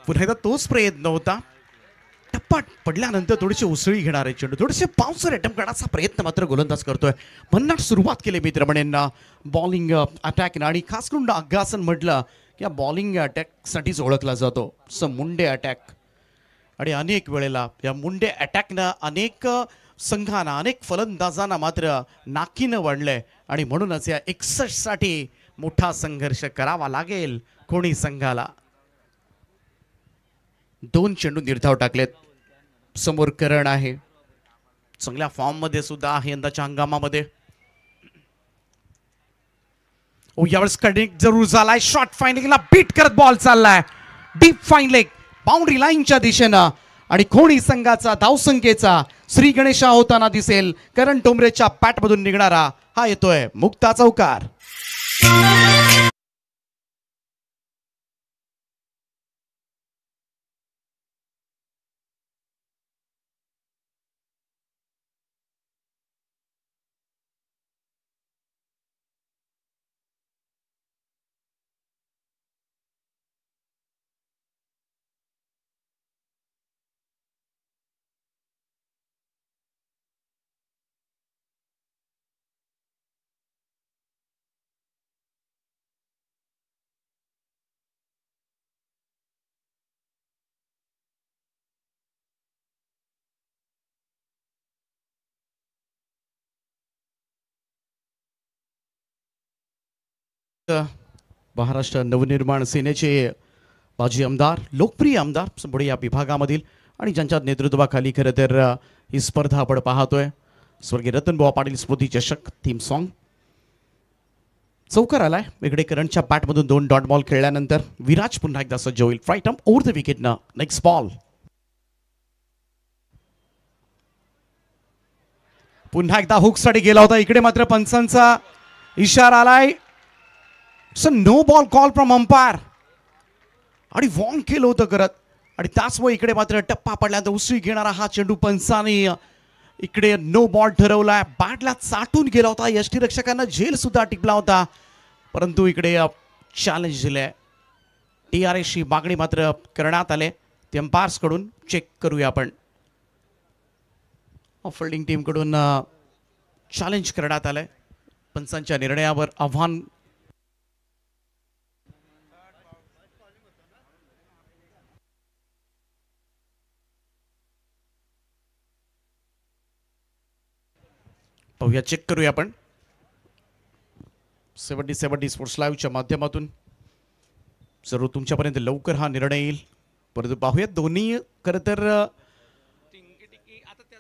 पुन्हा एकदा तोच प्रयत्न होता. टप्पा पडल्यानंतर थोडीशी उसळी घेणारे चेंडू, थोडेसे बाउन्सर अटेम्प्ट करण्याचा प्रयत्न मात्र गोलंदाज करतोय. भन्नाट सुरुवात केली मित्रमंडळींना बॉलिंग अटॅक. आणि खास करून आगासन म्हटलं की बॉलिंग अटॅक साठीच ओळखला जातो मुंडे अटॅक. आणि अनेक वेळेला या मुंडे अटॅकनं अनेक संघांना, अनेक फलंदाजांना मात्र नाकीनं वाढलंय. आणि म्हणूनच या 61 साठी मोठा संघर्ष करावा लागेल कोणी संघाला. 2 चेंडू निर्धाव टाकलेत. समोर करण आहे, चांगल्या फॉर्म मध्ये सुद्धा आहे यंदाच्या हंगामामध्ये. यावेळेस कटिंग जरूर झालाय. शॉर्ट फाइंडिंगला बीट करत बॉल चाललाय डीप फाईन लेग बाउंड्री लाईनच्या दिशेनं. आणि कोणी संघाचा धावसंख्येचा श्री गणेशा होताना दिसेल. करण टोंबरेच्या पॅटमधून निघणारा हा येतोय मुक्ता चौकार. महाराष्ट्र नवनिर्माण सेनेचे माजी आमदार, लोकप्रिय आमदार पुढे या विभागामधील आणि ज्यांच्या नेतृत्वाखाली खरं तर ही स्पर्धा आपण पाहतोय. स्वर्गीय रतनबुवा पाटील स्मृती चषक थीम सॉन्ग चौकार आलाय. इकडे करंटच्या बॅटमधून 2 डॉट बॉल खेळल्यानंतर विराज पुन्हा एकदा सज्ज होईल. फ्राईट आर्म ओव्हर द विकेटनं नेक्स्ट बॉल. पुन्हा एकदा हुकसाठी गेला होता. इकडे मात्र पंचांचा इशारा आलाय. No ball call from umpire आणि वॉर्न केलं होतं करत आणि त्याचमुळे इकडे मात्र टप्पा पडल्यानंतर उसळी घेणारा हा चेंडू पंचाने इकडे नो बॉल ठरवलाय. बॅटला चाटून गेला होता. यष्टीरक्षकांना झेल सुद्धा टिकला होता, परंतु इकडे चॅलेंज दिलंय. TRS ची मागणी मात्र करण्यात आले. ते अंपायर्स कडून चेक करूया आपण. फिल्डिंग टीम कडून चॅलेंज करण्यात आलंय. पंचांच्या निर्णयावर आव्हान. पाहूया, चेक करूया आपण 70 स्पोर्ट्स लाईव्हच्या माध्यमातून. जरूर तुमच्यापर्यंत लवकर हा निर्णय येईल. परंतु पाहूया, दोन्ही खरं तर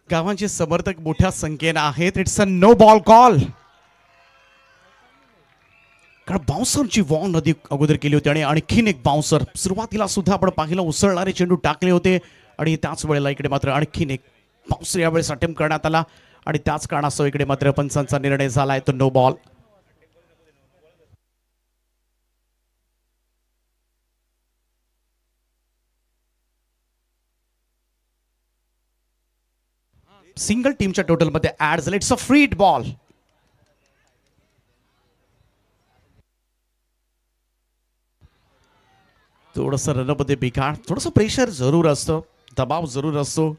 गावांचे समर्थक मोठ्या संख्येने आहेत. It's a no ball call. कारण बाउन्सरची वॉर्न अगोदर केली होती आणि आणखीन एक बाउन्सर सुरुवातीला सुद्धा आपण पाहिलं उसळणारे चेंडू टाकले होते आणि त्याच वेळेला इकडे मात्र आणखीन एक बाउन्सर यावेळेस अटेम्प्ट करण्यात आला आणि त्याच कारणास्तव इकडे मात्र पंचांचा निर्णय झालाय तो नो बॉल. सिंगल टीमच्या टोटलमध्ये ऍड झाले. It's a free hit ball. थोडंसं रनमध्ये बिघाड, थोडंसं प्रेशर जरूर असतं, दबाव जरूर असतो.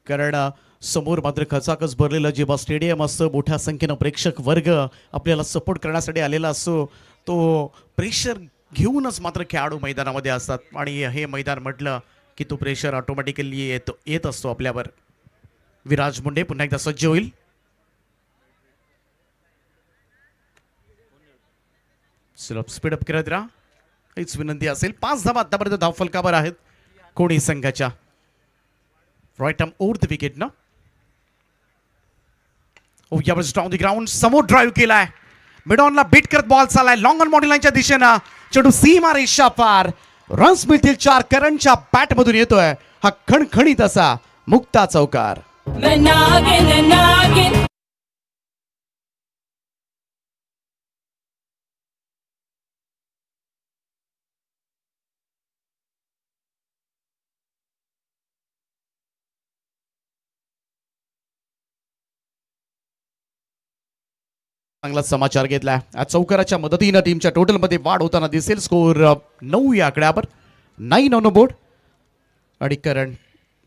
कारण समोर मात्र खचाखच भरलेलं जेव्हा स्टेडियम असतं, मोठ्या संख्येनं प्रेक्षक वर्ग आपल्याला सपोर्ट करण्यासाठी आलेला असतो, तो प्रेशर घेऊनच मात्र खेळाडू मैदानामध्ये असतात आणि हे मैदान म्हटलं की तो प्रेशर ऑटोमॅटिकली येत असतो आपल्यावर. विराज मुंडे पुन्हा एकदा सज्ज होईल. स्पीडअप करत राहा, हीच विनंती असेल. 5 धावा आतापर्यंत धावफलकावर आहेत कोणी संघाच्या. Right arm over the wicket ना. यावेळेस डाऊन द ग्राउंड, समोर ड्राईव्ह केलाय, मिड ऑनला बीट करत बॉल चाललाय लॉंग ऑन बॉडी लाईनच्या दिशेनं. चेंडू सीमा रेषा पार. रन्स मिळतील 4. करंटच्या बॅट मधून येतोय हा खणखणीत असा मुक्ता चौकार. चांगला समाचार घेतलाय. चौकाराच्या मदतीनं टीमच्या टोटलमध्ये वाढ होताना दिसेल. स्कोर 9 या आकड्यावर 9 ऑन बोर्ड आणि करण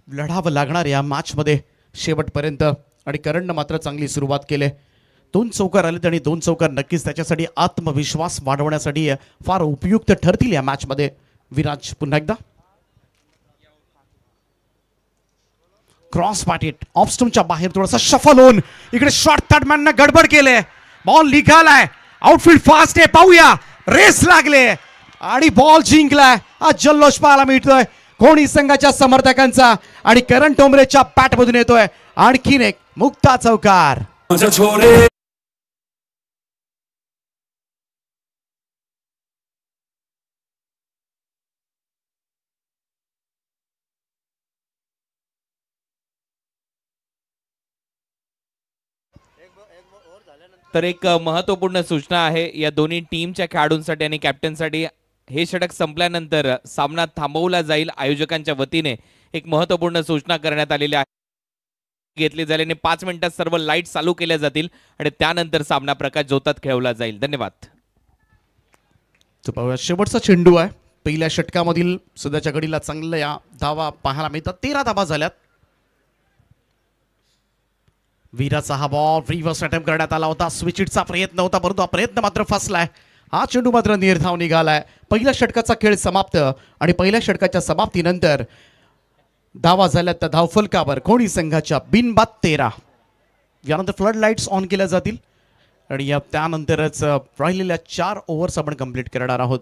लढावं लागणार या मॅच मध्ये शेवटपर्यंत. आणि करणनं मात्र चांगली सुरुवात केली. 2 चौकार आले आणि 2 चौकार नक्कीच त्याच्यासाठी आत्मविश्वास वाढवण्यासाठी फार उपयुक्त ठरतील या मॅच मध्ये. विराज पुन्हा एकदा क्रॉस पॅटेट ऑफ स्टंपच्या बाहेर थोडासा शफल होऊन इकडे शॉर्ट थर्डमॅननं गडबड केले. बॉल निघालाय. आउटफील्ड फास्ट आहे. पाहूया, रेस लागले आणि बॉल जिंकलाय. हा जल्लोष पाहायला मिळतोय कोणी संघाच्या समर्थकांचा आणि करण टोंबरेच्या बॅट मधून येतोय आणखीन एक मुक्ता चौकार. तर एक महत्त्वपूर्ण सूचना आहे या दोन्ही टीमच्या खेळाडूंसाठी आणि कॅप्टनसाठी. हे षटक संपल्यानंतर सामना थांबवला जाईल. आयोजकांच्या वतीने एक महत्त्वपूर्ण सूचना करण्यात आलेली आहे. घेतली झाल्याने 5 मिनिटात सर्व लाईट चालू केल्या जातील आणि त्यानंतर सामना प्रकाश जोतात खेळवला जाईल. धन्यवाद. शेवटचा चेंडू आहे पहिल्या षटकामधील. सध्याच्या घडीला चांगल्या धावा पाहायला मिळतात. 13 धावा झाल्यात. वीराचा हा बॉल रिव्हर्स अटेम्प्ट करण्यात आला होता. स्विचिटचा प्रयत्न होता, परंतु हा प्रयत्न मात्र फसलाय. हा चेंडू मात्र निर्धाव निघालाय. पहिल्या षटकाचा खेळ समाप्त आणि पहिल्या षटकाच्या समाप्तीनंतर धावा झाल्या त्या धावफलकावर कोणी संघाच्या बिनबाद 13. यानंतर फ्लड लाईट्स ऑन केल्या जातील आणि या त्यानंतरच राहिलेल्या 4 ओव्हर्स आपण कंप्लीट करणार आहोत.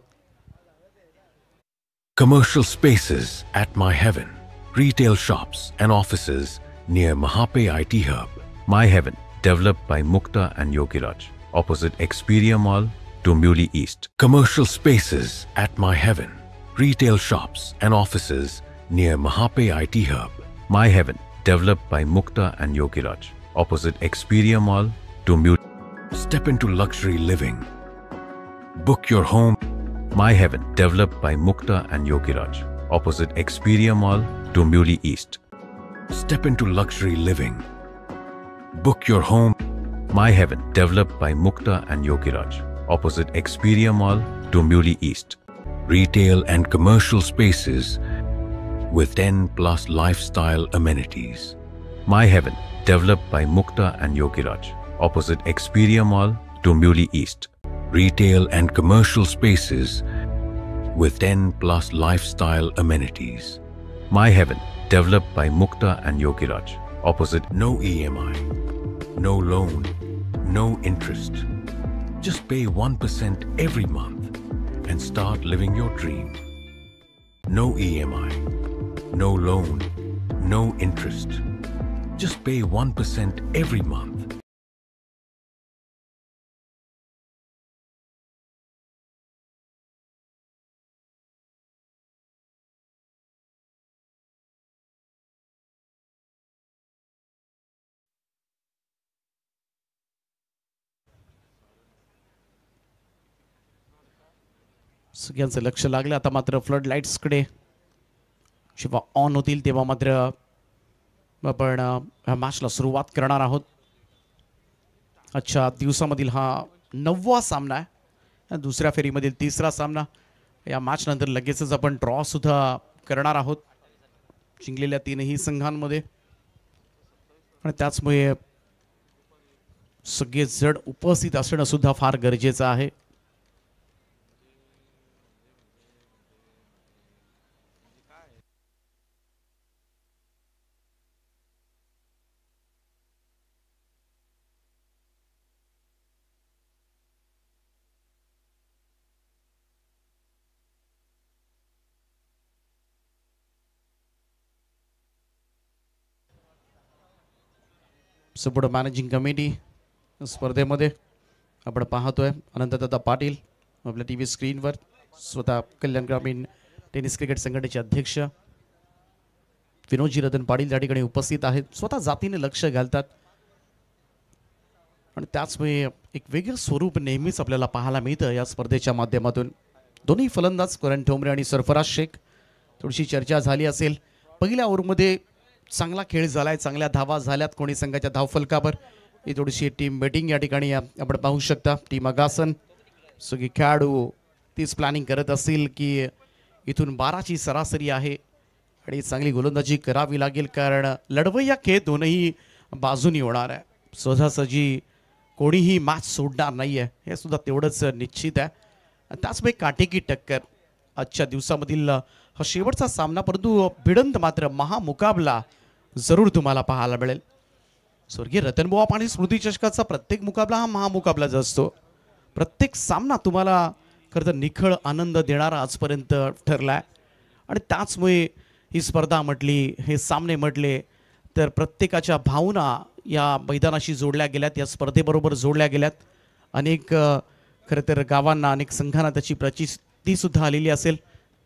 Commercial spaces at My Heaven. Retail shops and offices near Mahape IT Hub. My Heaven, developed by Mukta and Yogiraj, opposite Expedia Mall, Dombivli East. Commercial spaces at My Heaven. Retail shops and offices near Mahape IT Hub. My Heaven, developed by Mukta and Yogiraj, opposite Expedia Mall, Dombivli. Step into luxury living. Book your home. My Heaven, developed by Mukta and Yogiraj, opposite Expedia Mall, Dombivli East. Step into luxury living. Book your home. My Heaven, developed by Mukta and Yogiraj, opposite Expedia Mall, Dombivli East. Retail and commercial spaces with 10+ lifestyle amenities. My Heaven, developed by Mukta and Yogiraj, opposite Expedia Mall, Dombivli East. Retail and commercial spaces with 10+ lifestyle amenities. My Heaven, developed by Mukta and Yogiraj, opposite. No EMI, no loan, no interest. Just pay 1% every month and start living your dream. No EMI, no loan, no interest. Just pay 1% every month. सगळ्यांचं लक्ष लागलं आता मात्र flood लाईट्सकडे. जेव्हा on होतील तेव्हा मात्र आपण ह्या मॅचला सुरुवात करणार आहोत. आजच्या दिवसामधील हा 9वा सामना आहे. दुसऱ्या फेरीमधील 3रा सामना. या मॅच नंतर लगेचच आपण ड्रॉ सुद्धा करणार आहोत जिंकलेल्या 3ही संघांमध्ये. आणि त्याचमुळे सगळे जण उपस्थित असणं सुद्धा फार गरजेचं आहे. सपोर्ट मॅनेजिंग कमिटी स्पर्धेमध्ये आपण पाहतोय अनंतदादा पाटील आपल्या टी व्ही स्क्रीनवर. स्वतः कल्याण ग्रामीण टेनिस क्रिकेट संघटनेचे अध्यक्ष विनोदजी रतन पाटील या ठिकाणी उपस्थित आहेत. स्वतः जातीने लक्ष घालतात आणि त्याचमुळे एक वेगळं स्वरूप नेहमीच आपल्याला पाहायला मिळतं या स्पर्धेच्या माध्यमातून. दोन्ही फलंदाज करण ठोंबरे आणि सरफराज शेख. थोडीशी चर्चा झाली असेल. पहिल्या ओव्हरमध्ये चांगला खेळ झालाय, चांगल्या धावा झाल्यात कोणी संघाच्या धावफलकावर. ही थोडीशी टीम बेटिंग या ठिकाणी आपण पाहू शकता. टीम अगासन सगळी खेळाडू तीच प्लॅनिंग करत असतील की इथून 12ची सरासरी आहे आणि चांगली गोलंदाजी करावी लागेल कारण लढवय्या खेळ दोनही बाजूनी होणार आहे. सहजासहजी कोणीही मॅच सोडणार नाही आहे हे सुद्धा तेवढंच निश्चित आहे. त्याचमुळे काटेकी टक्कर आजच्या दिवसामधील हा शेवटचा सामना, परंतु भिडंत मात्र महामुकाबला जरूर तुम्हाला पाहायला मिळेल. स्वर्गीय रतनबुवा पाटील स्मृती चषकाचा प्रत्येक मुकाबला हा महामुकाबलाच असतो. प्रत्येक सामना तुम्हाला खरं तर निखळ आनंद देणारा आजपर्यंत ठरला आहे आणि त्याचमुळे ही स्पर्धा म्हटली, हे सामने म्हटले तर प्रत्येकाच्या भावना या मैदानाशी जोडल्या गेल्यात, या स्पर्धेबरोबर जोडल्या गेल्यात. अनेक खरं तर गावांना, अनेक संघांना त्याची प्रचितीसुद्धा आलेली असेल.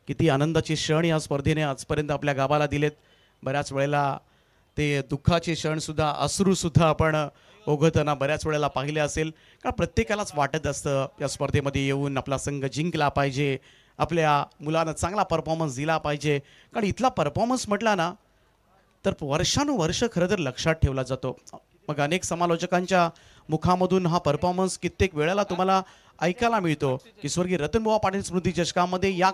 किती आनंदाचे क्षण या स्पर्धेने आजपर्यंत आपल्या गावाला दिलेत. बऱ्याच वेळेला ते दुःखाचे क्षणसुद्धा, अश्रूसुद्धा आपण ओघळताना बऱ्याच वेळेला पाहिले असेल. कारण प्रत्येकालाच वाटत असतं या स्पर्धेमध्ये येऊन आपला संघ जिंकला पाहिजे, आपल्या मुलांना चांगला परफॉर्मन्स दिला पाहिजे. कारण इथला परफॉर्मन्स म्हटला ना तर वर्षानुवर्ष खरं तर लक्षात ठेवला जातो. मग अनेक समालोचकांच्या मुखामधून हा परफॉर्मन्स कित्येक वेळेला तुम्हाला ऐकायला मिळतो की स्वर्गीय रतनबुवा पाटील स्मृती चषकामध्ये या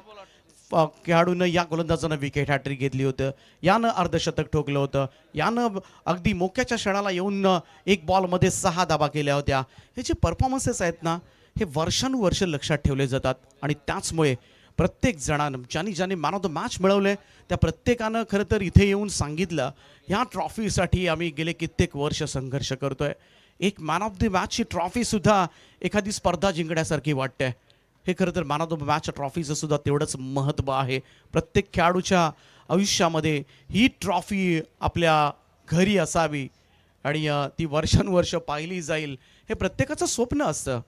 खेळाडूनं, या गोलंदाजानं विकेट हॅट्रिक घेतली होतं, यानं अर्धशतक ठोकलं होतं, यानं अगदी मोक्याच्या क्षणाला येऊन 1 बॉलमध्ये 6 धावा केल्या होत्या. हे जे परफॉर्मन्सेस आहेत ना हे वर्षानुवर्ष लक्षात ठेवले जातात आणि त्याचमुळे प्रत्येक जणानं ज्यांनी मॅन ऑफ द मॅच मिळवले त्या प्रत्येकानं खरं तर इथे येऊन सांगितलं ह्या ट्रॉफीसाठी आम्ही गेले कित्येक वर्ष संघर्ष करतोय, एक मॅन ऑफ द मॅचची ट्रॉफी सुद्धा एखादी स्पर्धा जिंकण्यासारखी वाटते. हे खरं तर मॅन ऑफ द मॅच ट्रॉफीचं सुद्धा तेवढंच महत्त्व आहे. प्रत्येक खेळाडूच्या आयुष्यामध्ये ही ट्रॉफी आपल्या घरी असावी आणि ती वर्षानुवर्ष पाहिली जाईल हे प्रत्येकाचं स्वप्न असतं.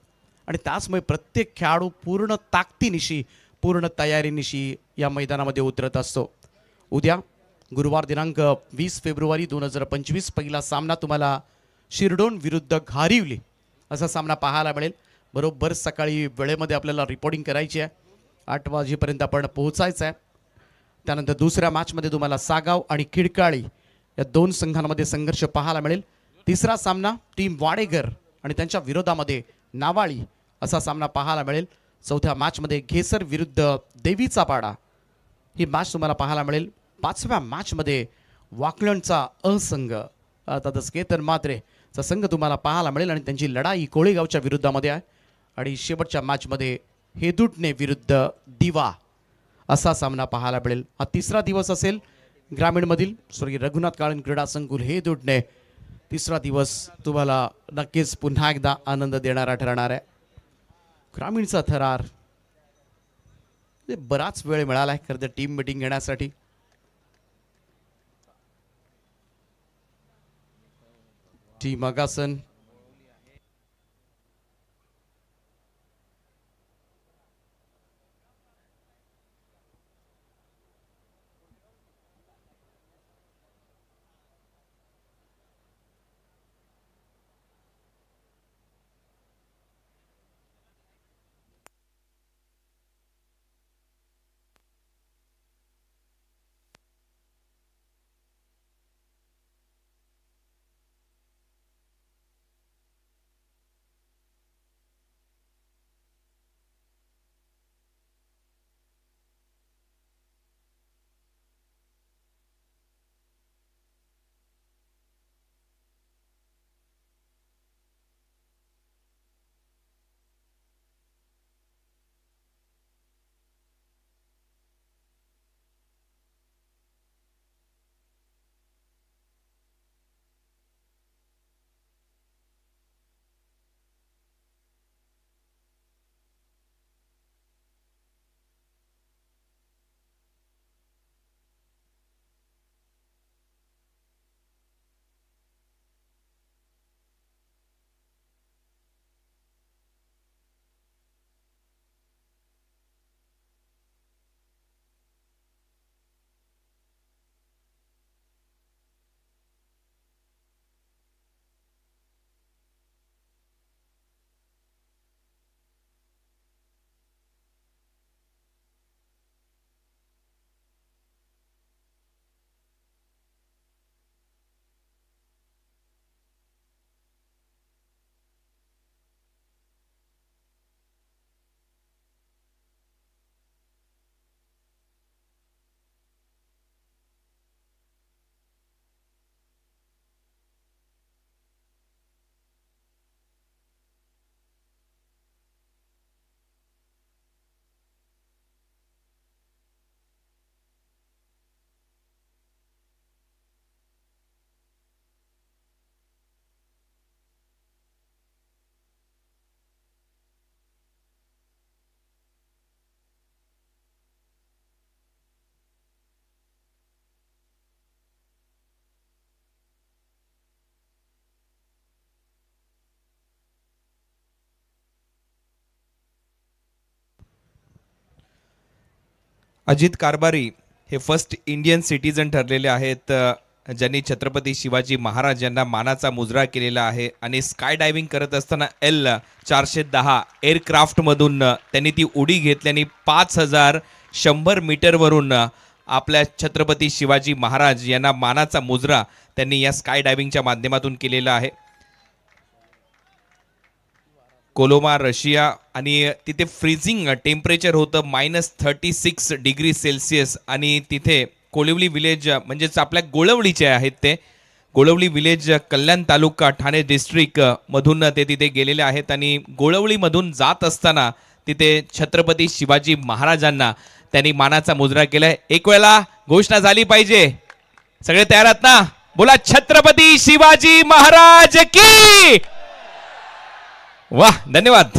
आणि त्याचमुळे प्रत्येक खेळाडू पूर्ण ताकदीनिशी पूर्ण तयारीनिशी या मैदानामध्ये उतरत असतो. उद्या गुरुवार दिनांक 20 फेब्रुवारी 2025 पहिला सामना तुम्हाला शिरडोन विरुद्ध घारिवली असा सामना पाहायला मिळेल. बरोबर सकाळी वेळेमध्ये आपल्याला रिपोर्टिंग करायची आहे. 8 वाजेपर्यंत आपण पोहोचायचं आहे. त्यानंतर दुसऱ्या मॅचमध्ये तुम्हाला सागाव आणि खिडकाळी या 2 संघांमध्ये संघर्ष पाहायला मिळेल. तिसरा सामना टीम वाडेगर आणि त्यांच्या विरोधामध्ये नावाळी असा सामना पाहायला मिळेल. चौथ्या मॅचमध्ये घेसर विरुद्ध देवीचा पाडा ही मॅच तुम्हाला पाहायला मिळेल. 5व्या मॅचमध्ये वाकलणचा असंघ अर्थात केतन मात्रेचा संघ तुम्हाला पाहायला मिळेल आणि त्यांची लढाई कोळेगावच्या विरुद्धामध्ये आहे. आणि शेवटच्या मॅचमध्ये हेदुटणे विरुद्ध दिवा असा सामना पाहायला मिळेल. हा तिसरा दिवस असेल ग्रामीणमधील स्वर्गीय रघुनाथ काळन क्रीडा संकुल हेदुटणे. तिसरा दिवस तुम्हाला नक्कीच पुन्हा एकदा आनंद देणारा ठरणार आहे. ग्रामीणचा थरार बराच वेळ मिळाला आहे खरं तर टीम मीटिंग घेण्यासाठी. टीम अगासन अजित कारभारी हे फर्स्ट इंडियन सिटीजन ठरलेले आहेत ज्यांनी छत्रपती शिवाजी महाराज यांना मानाचा मुजरा केलेला आहे. आणि स्काय डायव्हिंग करत असताना L410 एअरक्राफ्ट मधून त्यांनी ती उडी घेतल्याने 5100 मीटरवरून आपल्या छत्रपती शिवाजी महाराज यांना मानाचा मुजरा त्यांनी या स्काय डायव्हिंगच्या माध्यमातून केलेला आहे. कोलोमा रशिया आणि तिथे फ्रीजिंग टेम्परेचर होतं -36 डिग्री सेल्सिअस. आणि तिथे कोळवली विलेज म्हणजेच आपल्या गोळवलीचे आहेत ते गोळवली विलेज कल्याण तालुका ठाणे डिस्ट्रिक्ट मधून ते तिथे गेलेले आहेत. आणि गोळवलीमधून जात असताना तिथे छत्रपती शिवाजी महाराजांना त्यांनी मानाचा मुजरा केलाय. एक वेळेला घोषणा झाली पाहिजे. सगळे तयार आहात ना? बोला छत्रपती शिवाजी महाराज की. वाह, धन्यवाद.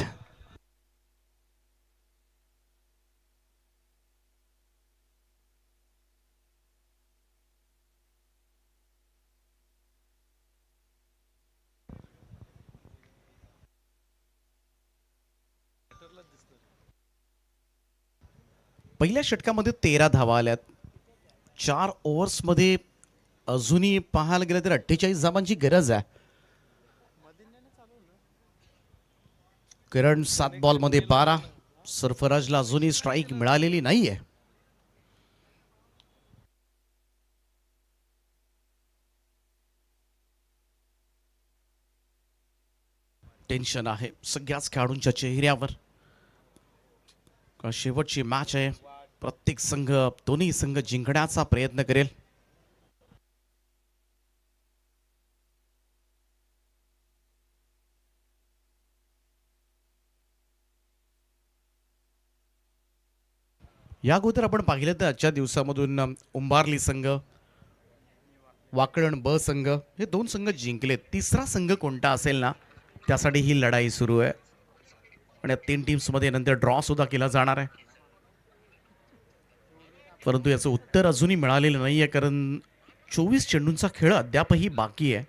पहिल्या षटकामध्ये 13 धावा आल्यात. 4 ओव्हर्समध्ये अजूनही पाहायला गेलं तर 48 धावांची गरज आहे. किरण 7 बॉलमध्ये 12. सरफराजला अजूनही स्ट्राईक मिळालेली नाहीये. टेन्शन आहे सगळ्याच खेळाडूंच्या चेहऱ्यावर. शेवटची मॅच आहे. प्रत्येक संघ, दोन्ही संघ जिंकण्याचा प्रयत्न करेल. या अगोदर आपण पाहिलं तर आजच्या दिवसामधून उंबारली संघ, वाकळण ब संघ हे 2 संघ जिंकलेत. तिसरा संघ कोणता असेल ना, त्यासाठी ही लढाई सुरू आहे. आणि 3 टीम्समध्ये नंतर ड्रॉ सुद्धा केला जाणार आहे. परंतु याचं उत्तर अजूनही मिळालेलं नाहीये, कारण 24 चेंडूंचा खेळ अद्यापही बाकी आहे.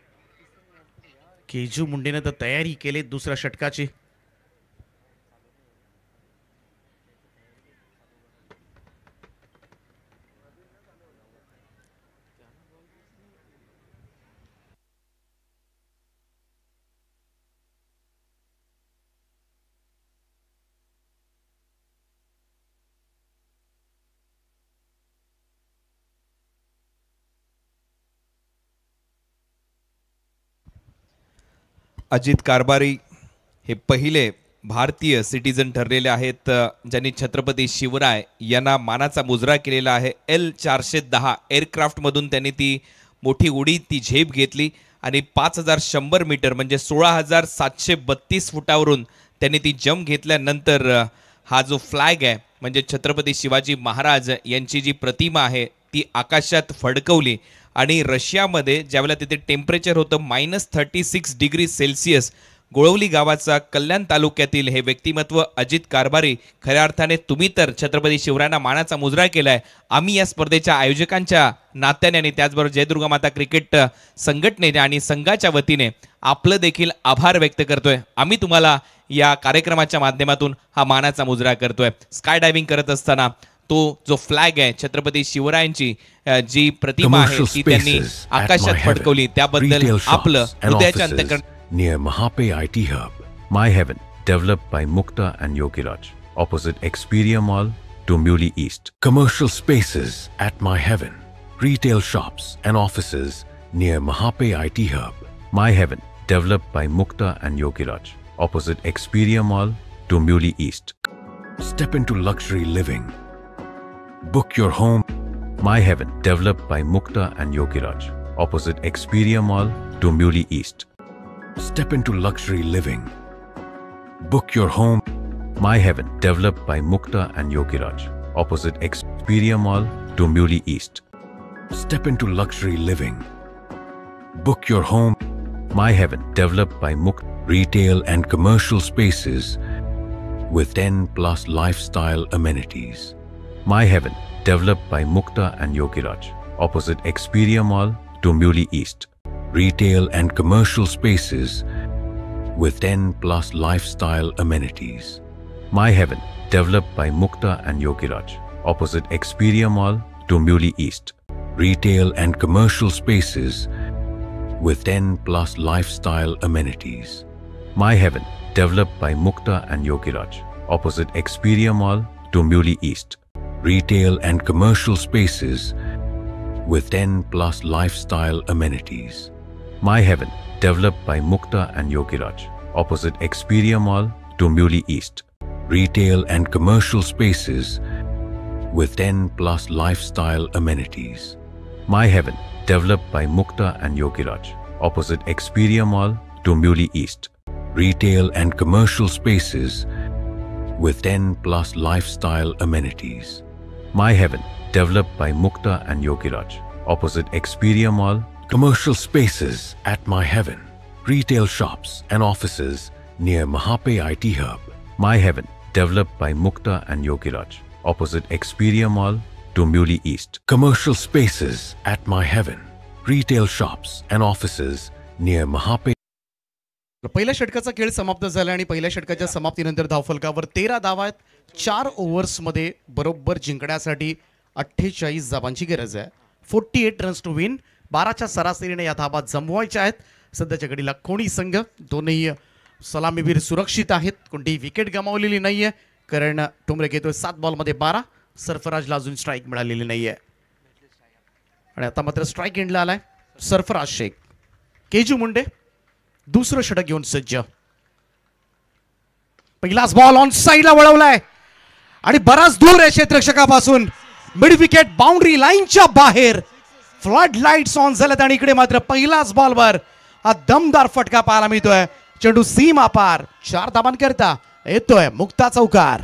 केजू मुंडेने तर तयारी केली दुसऱ्या षटकाची. अजित कारभारी हे पहिले भारतीय सिटीजन ठरलेले आहेत ज्यांनी छत्रपती शिवराय यांना मानाचा मुजरा केलेला आहे. L410 एअरक्राफ्टमधून त्यांनी ती मोठी उडी, ती झेप घेतली आणि 5100 मीटर म्हणजे 16732 फुटावरून त्यांनी ती जंप घेतल्यानंतर हा जो फ्लॅग आहे म्हणजे छत्रपती शिवाजी महाराज यांची जी प्रतिमा आहे ती आकाशात फडकवली. आणि रशियामध्ये ज्यावेळेला तिथे टेम्परेचर होतं -36 डिग्री सेल्सिअस, गोळवली गावाचा कल्याण तालुक्यातील हे व्यक्तिमत्व अजित कारभारी. खऱ्या अर्थाने तुम्ही तर छत्रपती शिवरायांना मानाचा मुजरा केलाय. आम्ही या स्पर्धेच्या आयोजकांच्या नात्याने आणि त्याचबरोबर जयदुर्गा माता क्रिकेट संघटनेने आणि संघाच्या वतीने आपलं देखील आभार व्यक्त करतोय. आम्ही तुम्हाला या कार्यक्रमाच्या माध्यमातून हा मानाचा मुजरा करतोय. स्काय डायव्हिंग करत असताना तो जो फ्लॅग आहे छत्रपती शिवरायांची जी प्रतिमा आहे ती त्यांनी आकाशात फडकवली. त्याबद्दल आपलं हृदयाच्या अंतःकरण. Near Mahape IT Hub, My Heaven, developed by Mukta and Yogiraj, opposite Expedia Mall to Muley East. Commercial spaces at My Heaven, retail shops and offices near Mahape IT Hub. My Heaven, developed by Mukta and Yogiraj, opposite Expedia Mall to Muley East. Step into luxury living. Book your home. My Heaven, developed by Mukta and Yogiraj, opposite Expedia Mall to Muley East. Step into luxury living. Book your home. My Heaven, developed by Mukta and Yogiraj, opposite Expedia Mall to Muley East. Step into luxury living. Book your home. My Heaven, developed by Mukta. Retail and commercial spaces with 10+ lifestyle amenities. My Heaven, developed by Mukta and Yogiraj, opposite Expedia Mall to Muley East. Retail and commercial spaces with 10+ lifestyle amenities. My Heaven, developed by Mukta and Yogiraj, opposite Expedia Mall to Muley East. Retail and commercial spaces with 10+ lifestyle amenities. My Heaven, developed by Mukta and Yogiraj, opposite Expedia Mall to Muley East. Retail and commercial spaces with 10+ lifestyle amenities. My Heaven, developed by Mukta and Yogiraj, opposite Expedia Mall to Muley East. Retail and commercial spaces with 10+ lifestyle amenities. My Heaven, developed by Mukta and Yogiraj, opposite Expedia Mall to Muley East. Retail and commercial spaces with 10+ lifestyle amenities. My Heaven, developed by Mukta and Yogiraj, opposite Expedia Mall. Commercial spaces at My Heaven, retail shops and offices near Mahape IT Hub. My Heaven, developed by Mukta and Yogiraj, opposite Expedia Mall, Dombivli East. Commercial spaces at My Heaven, retail shops and offices near Mahape. पहिल्या षटकाचा खेळ समाप्त झाला आणि पहिल्या षटकाच्या समाप्तीनंतर धावफलकावर 13 धावा आहेत. 4 ओव्हर्समध्ये बरोबर जिंकण्यासाठी 48 धावांची गरज आहे. 48 रन्स टू विन. 12च्या सरासरीने या धावा जमवायच्या आहेत. सध्याच्या घडीला कोणी संघ दोन्ही सलामीवीर सुरक्षित आहेत. कोणतीही विकेट गमावलेली नाहीये कारण टुमरे घेतोय 7 बॉलमध्ये 12. सरफराजला अजून स्ट्राईक मिळालेली नाहीये आणि आता मात्र स्ट्राईक एंडला आलाय सरफराज शेख. केजू मुंडे दुसरं षटक घेऊन सज्ज. पहिलाच बॉल ऑन साईडला वळवलाय आणि बराच दूर आहे क्षेत्ररक्षकापासून. मिड विकेट बाउंड्री लाईनच्या बाहेर. फ्लड लाईट्स ऑन झालेत आणि इकडे मात्र पहिलाच बॉलवर हा दमदार फटका पाहायला मिळतोय. चेंडू सीमा पार. 4 धावांकरता येतोय मुक्ता चौकार.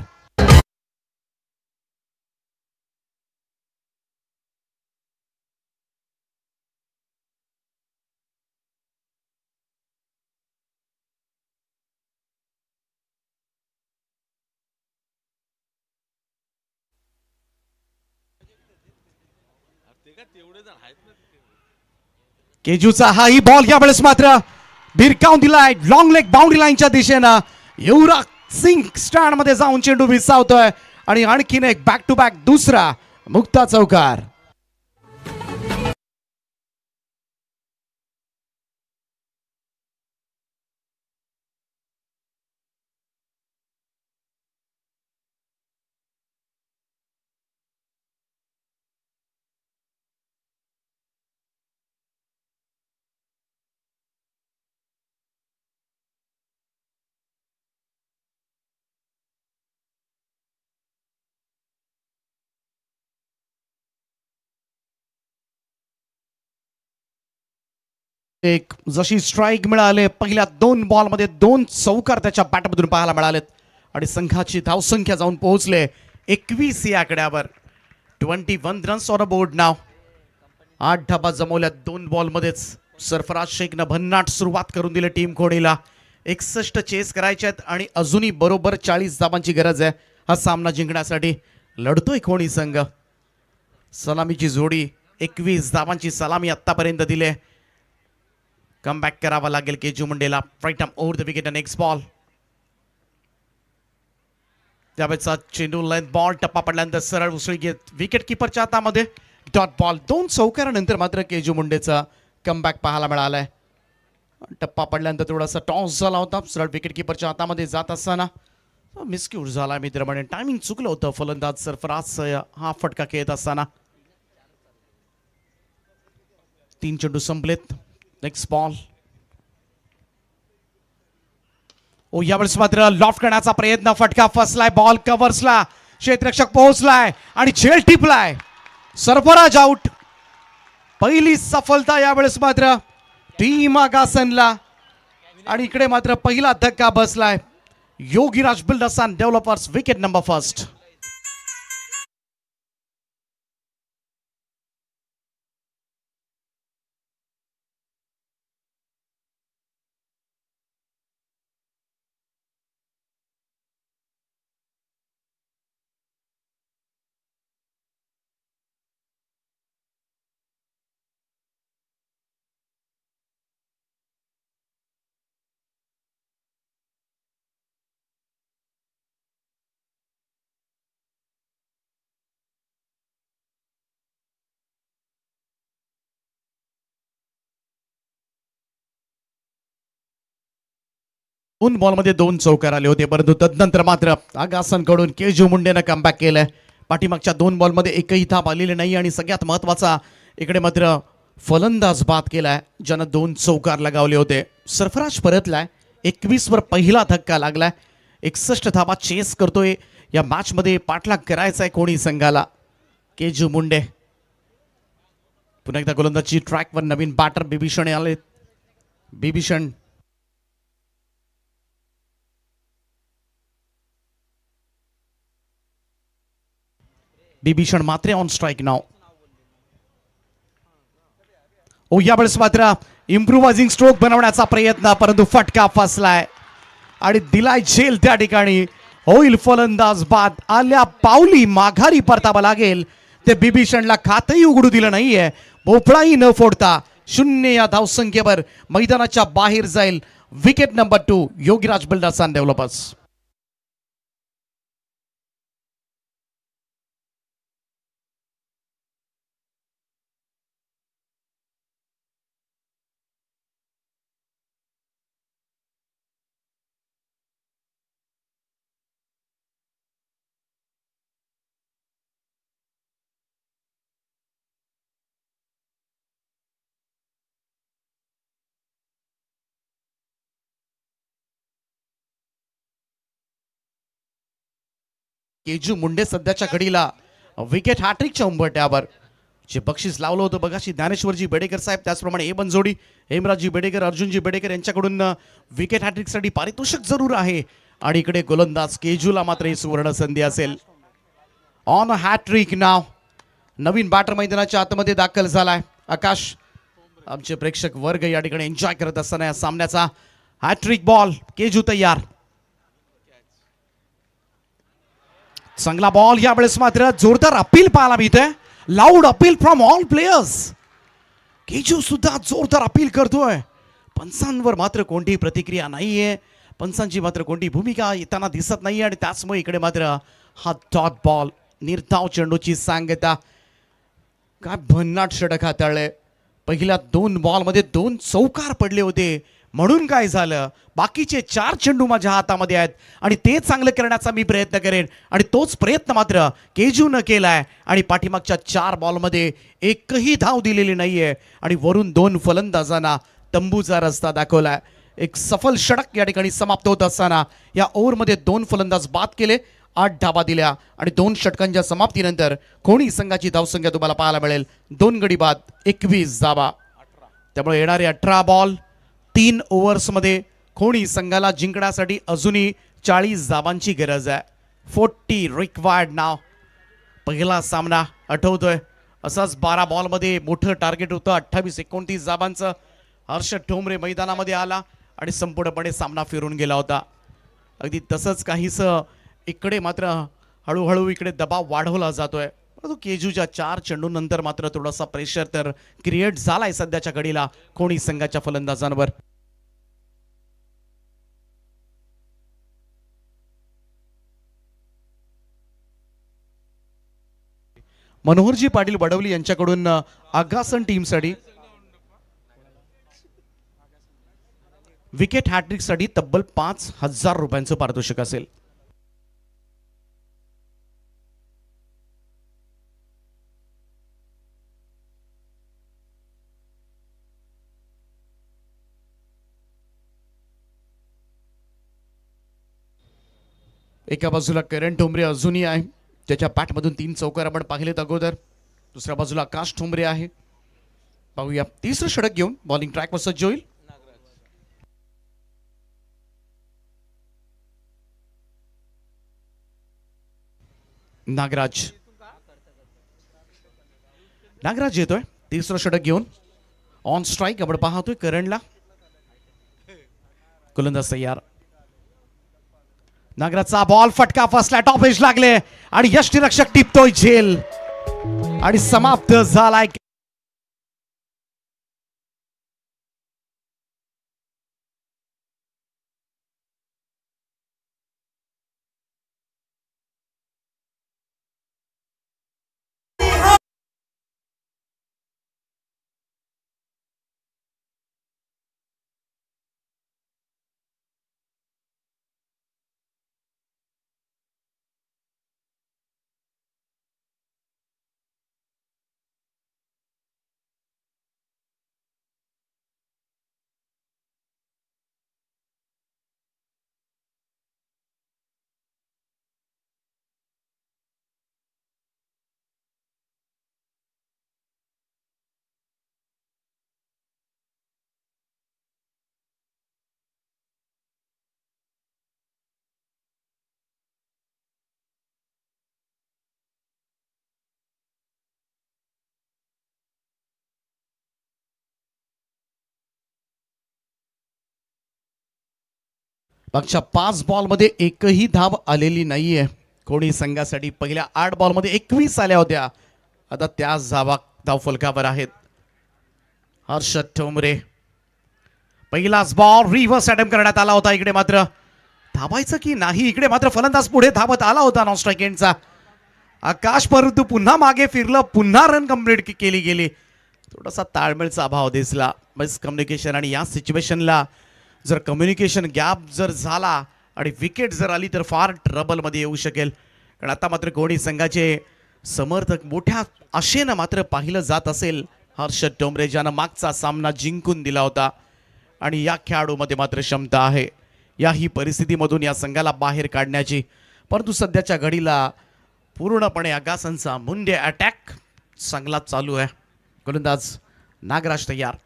केजूचा हाही बॉल यावेळेस मात्र भिरकावून दिलाय लॉंग लेग बाउंड्री लाईनच्या दिशेनं. युवराज सिंग स्टँड मध्ये जाऊन चेंडू विसावतोय आणि आणखीन एक बॅक टू बॅक दुसरा मुक्ता चौकार. एक जशी स्ट्राईक मिळाले पहिल्या 2 बॉलमध्ये 2 चौकार त्याच्या बॅटमधून पाहायला मिळालेत आणि संघाची धावसंख्या जाऊन पोहोचले 21 या आकड्यावर. 21 रन्स ऑन अ बोर्ड नाव. 8 धाबा जमवल्या 2 बॉलमध्येच. सरफराज शेखनं भन्नाट सुरुवात करून दिली टीम कोणीला. 61 चेस करायचे आहेत आणि अजूनही बरोबर 40 धाबांची गरज आहे हा सामना जिंकण्यासाठी. लढतोय कोणी संघ. सलामीची जोडी 21 धाबांची सलामी आतापर्यंत दिले. कमबॅक करावा लागेल केजू मुंडेला. Right arm over the wicket. Next ball. त्यावेळेचा चेंडू लेंथ बॉल टप्पा पडल्यानंतर सरळ उसळी घेत विकेट किपरच्या हातामध्ये डॉट बॉल. 2 चौकारानंतर मात्र केजू मुंडेचा कमबॅक पाहायला मिळालाय. टप्पा पडल्यानंतर थोडासा टॉस झाला होता सरळ विकेट किपरच्या हातामध्ये जात असताना. मिसक्यूट झाला मित्र म्हणजे टायमिंग चुकलं होतं फलंदाज सरफराज हा फटका खेळत असताना. 3 चेंडू संपलेत. Next ball. ओ यावेळेस मात्र लॉफ्ट करण्याचा प्रयत्न. फटका फसलाय. बॉल कव्हर्सला. क्षेत्ररक्षक पोहोचलाय आणि झेल टिपलाय. सरफराज आउट. पहिली सफलता यावेळेस मात्र टीम आगासनला आणि इकडे मात्र पहिला धक्का बसलाय. Yogiraj builders and developers wicket number 1. दोन बॉलमध्ये 2 चौकार आले होते परंतु तदनंतर मात्र आगासनकडून केजू मुंडेनं कमबॅक केलंय. पाठीमागच्या 2 बॉलमध्ये एकही धाब आलेली नाही आणि सगळ्यात महत्त्वाचा इकडे मात्र फलंदाज बाद केलाय ज्यानं 2 चौकार लगावले होते. सरफराज परतलाय. 21 वर पहिला धक्का लागलाय. 61 धाबा चेस करतोय. या मॅच मध्ये पाठलाग करायचा आहे कोणी संघाला. केजू मुंडे पुन्हा एकदा गोलंदाजी ट्रॅकवर. नवीन बॅटर बिभीषण आले. बिभीषण बिभीषण मात्रे ऑन स्ट्राइक नाव. ओ यावेळेस मात्र इम्प्रोवायझिंग स्ट्रोक बनवण्याचा प्रयत्न परंतु फटका फसलाय. आणि दिलाय झेल त्या ठिकाणी. होईल फलंदाज बाद. आल्या पावली माघारी परतावा लागेल. ते बिभीषणला खातही उघडू दिलं नाहीये. भोपळाही न फोडता 0 या धावसंख्येवर मैदानाच्या बाहेर जाईल wicket number 2 Yogiraj builders and developers. Keju Munde सध्याच्या घडीला विकेट हॅट्रिकच्या उंबरठ्यावर. जे बक्षीस लावलं होतं बघाशी ज्ञानेश्वरजी बेडेकर साहेब, त्याचप्रमाणे ए बनजोडी हेमराजजी बेडेकर अर्जुनजी बेडेकर यांच्याकडून विकेट हॅट्रिकसाठी पारितोषिक जरूर आहे. आणि इकडे गोलंदाज केजूला मात्र ही सुवर्ण संधी असेल. ऑन हॅट्रिक नाव. नवीन बॅटर मैदानाच्या आतमध्ये दाखल झालाय आकाश. आमचे प्रेक्षक वर्ग या ठिकाणी एन्जॉय करत असताना या सामन्याचा हॅट्रिक बॉल. केजू तयार. चांगला बॉल. यावेळेस मात्र जोरदार अपील पाहायला मिळते. Loud appeal from all players. Keju सुद्धा जोरदार अपील करतोय. पंचांवर मात्र कोणतीही प्रतिक्रिया नाहीये. पंचांची मात्र कोणती भूमिका येताना दिसत नाहीये. आणि त्याचमुळे इकडे मात्र हा डॉट बॉल. निर्धाव चेंडूची सांगता. काय भन्नाट षटक हाताळले. पहिल्या 2 बॉलमध्ये 2 चौकार पडले होते. म्हणून काय झालं, बाकीचे 4 चेंडू माझ्या हातामध्ये आहेत आणि ते चांगलं करण्याचा मी प्रयत्न करेन. आणि तोच प्रयत्न मात्र केजूनं केलाय. आणि पाठीमागच्या 4 बॉलमध्ये एकही धाव दिलेली नाहीये. आणि वरून 2 फलंदाजांना तंबूचा रस्ता दाखवलाय. एक सफल षटक या ठिकाणी समाप्त होत असताना या ओव्हरमध्ये 2 फलंदाज बाद केले, 8 धाबा दिल्या. आणि 2 षटकांच्या समाप्तीनंतर कोणी संघाची धावसंख्या तुम्हाला पाहायला मिळेल 2 गडी बाद 21 धाबा. त्यामुळे येणारे 18 बॉल 3 ओव्हर्समध्ये कोणी संघाला जिंकण्यासाठी अजूनही 40 धाबांची गरज आहे. 40 रिक्वायर्ड नाव. पहिला सामना आठवतोय असाच 12 बॉलमध्ये मोठं टार्गेट होतं 28-29 धाबांचं. हर्षद ठोंबरे मैदानामध्ये आला आणि संपूर्णपणे सामना फिरून गेला होता. अगदी तसंच काहीसं इकडे मात्र हळूहळू इकडे दबाव वाढवला जातोय. परंतु केजूच्या 4 चेंडूनंतर मात्र थोडासा प्रेशर तर क्रिएट झालाय सध्याच्या घडीला कोणी संघाच्या फलंदाजांवर. मनोहरजी पाटील वडवली यांच्याकडून आगासन टीमसाठी विकेट हॅट्रिकसाठी तब्बल 5,000 रुपयांचं पारितोषिक असेल. एका बाजूला करण ठोंबरे अजूनही आहे, त्याच्या बॅटमधून 3 चौकार आपण पाहिलेत अगोदर. दुसऱ्या बाजूला आकाश ठोंबरे आहे. पाहूया तिसरं षटक घेऊन बॉलिंग ट्रॅकवर सज्ज होईल. नागराज येतोय तिसरं षटक घेऊन. ऑन स्ट्राईक आपण पाहतोय करणला. गोलंदाज तयार. नागराजचा बॉल फटका फसला, टॉप एज लागले आणि यष्टीरक्षक टिपतोय झेल आणि समाप्त झालाय. मागच्या 5 बॉलमध्ये एकही धाव आलेली नाहीये कोणी संघासाठी. पहिल्या 8 बॉलमध्ये 21 आल्या होत्या, आता त्याच धाव फलकावर आहेत. हर्षद ठोंबरे पहिलाच बॉल रिव्हर्स अटेम्प्ट करण्यात आला होता. इकडे मात्र धावायचं की नाही, इकडे मात्र फलंदाज पुढे धावत आला होता नॉन स्ट्राइक एंडचा. आकाश परंतु पुन्हा मागे फिरलं, पुन्हा रन कंप्लीट केली गेली. थोडासा ताळमेळचा अभाव दिसला, मिसकम्युनिकेशन. आणि या सिच्युएशनला जर कम्युनिकेशन गॅप जर झाला आणि विकेट जर आली तर फार ट्रबलमध्ये येऊ शकेल. कारण आता मात्र कोणी संघाचे समर्थक मोठ्या आशेनं मात्र पाहिलं जात असेल हर्षद ठोंबरे, ज्यानं मागचा सामना जिंकून दिला होता. आणि या खेळाडूमध्ये मात्र क्षमता आहे याही परिस्थितीमधून या संघाला बाहेर काढण्याची. परंतु सध्याच्या घडीला पूर्णपणे आगासांचा मुंडे अटॅक चांगला चालू आहे. गोलंदाज नागराज तयार.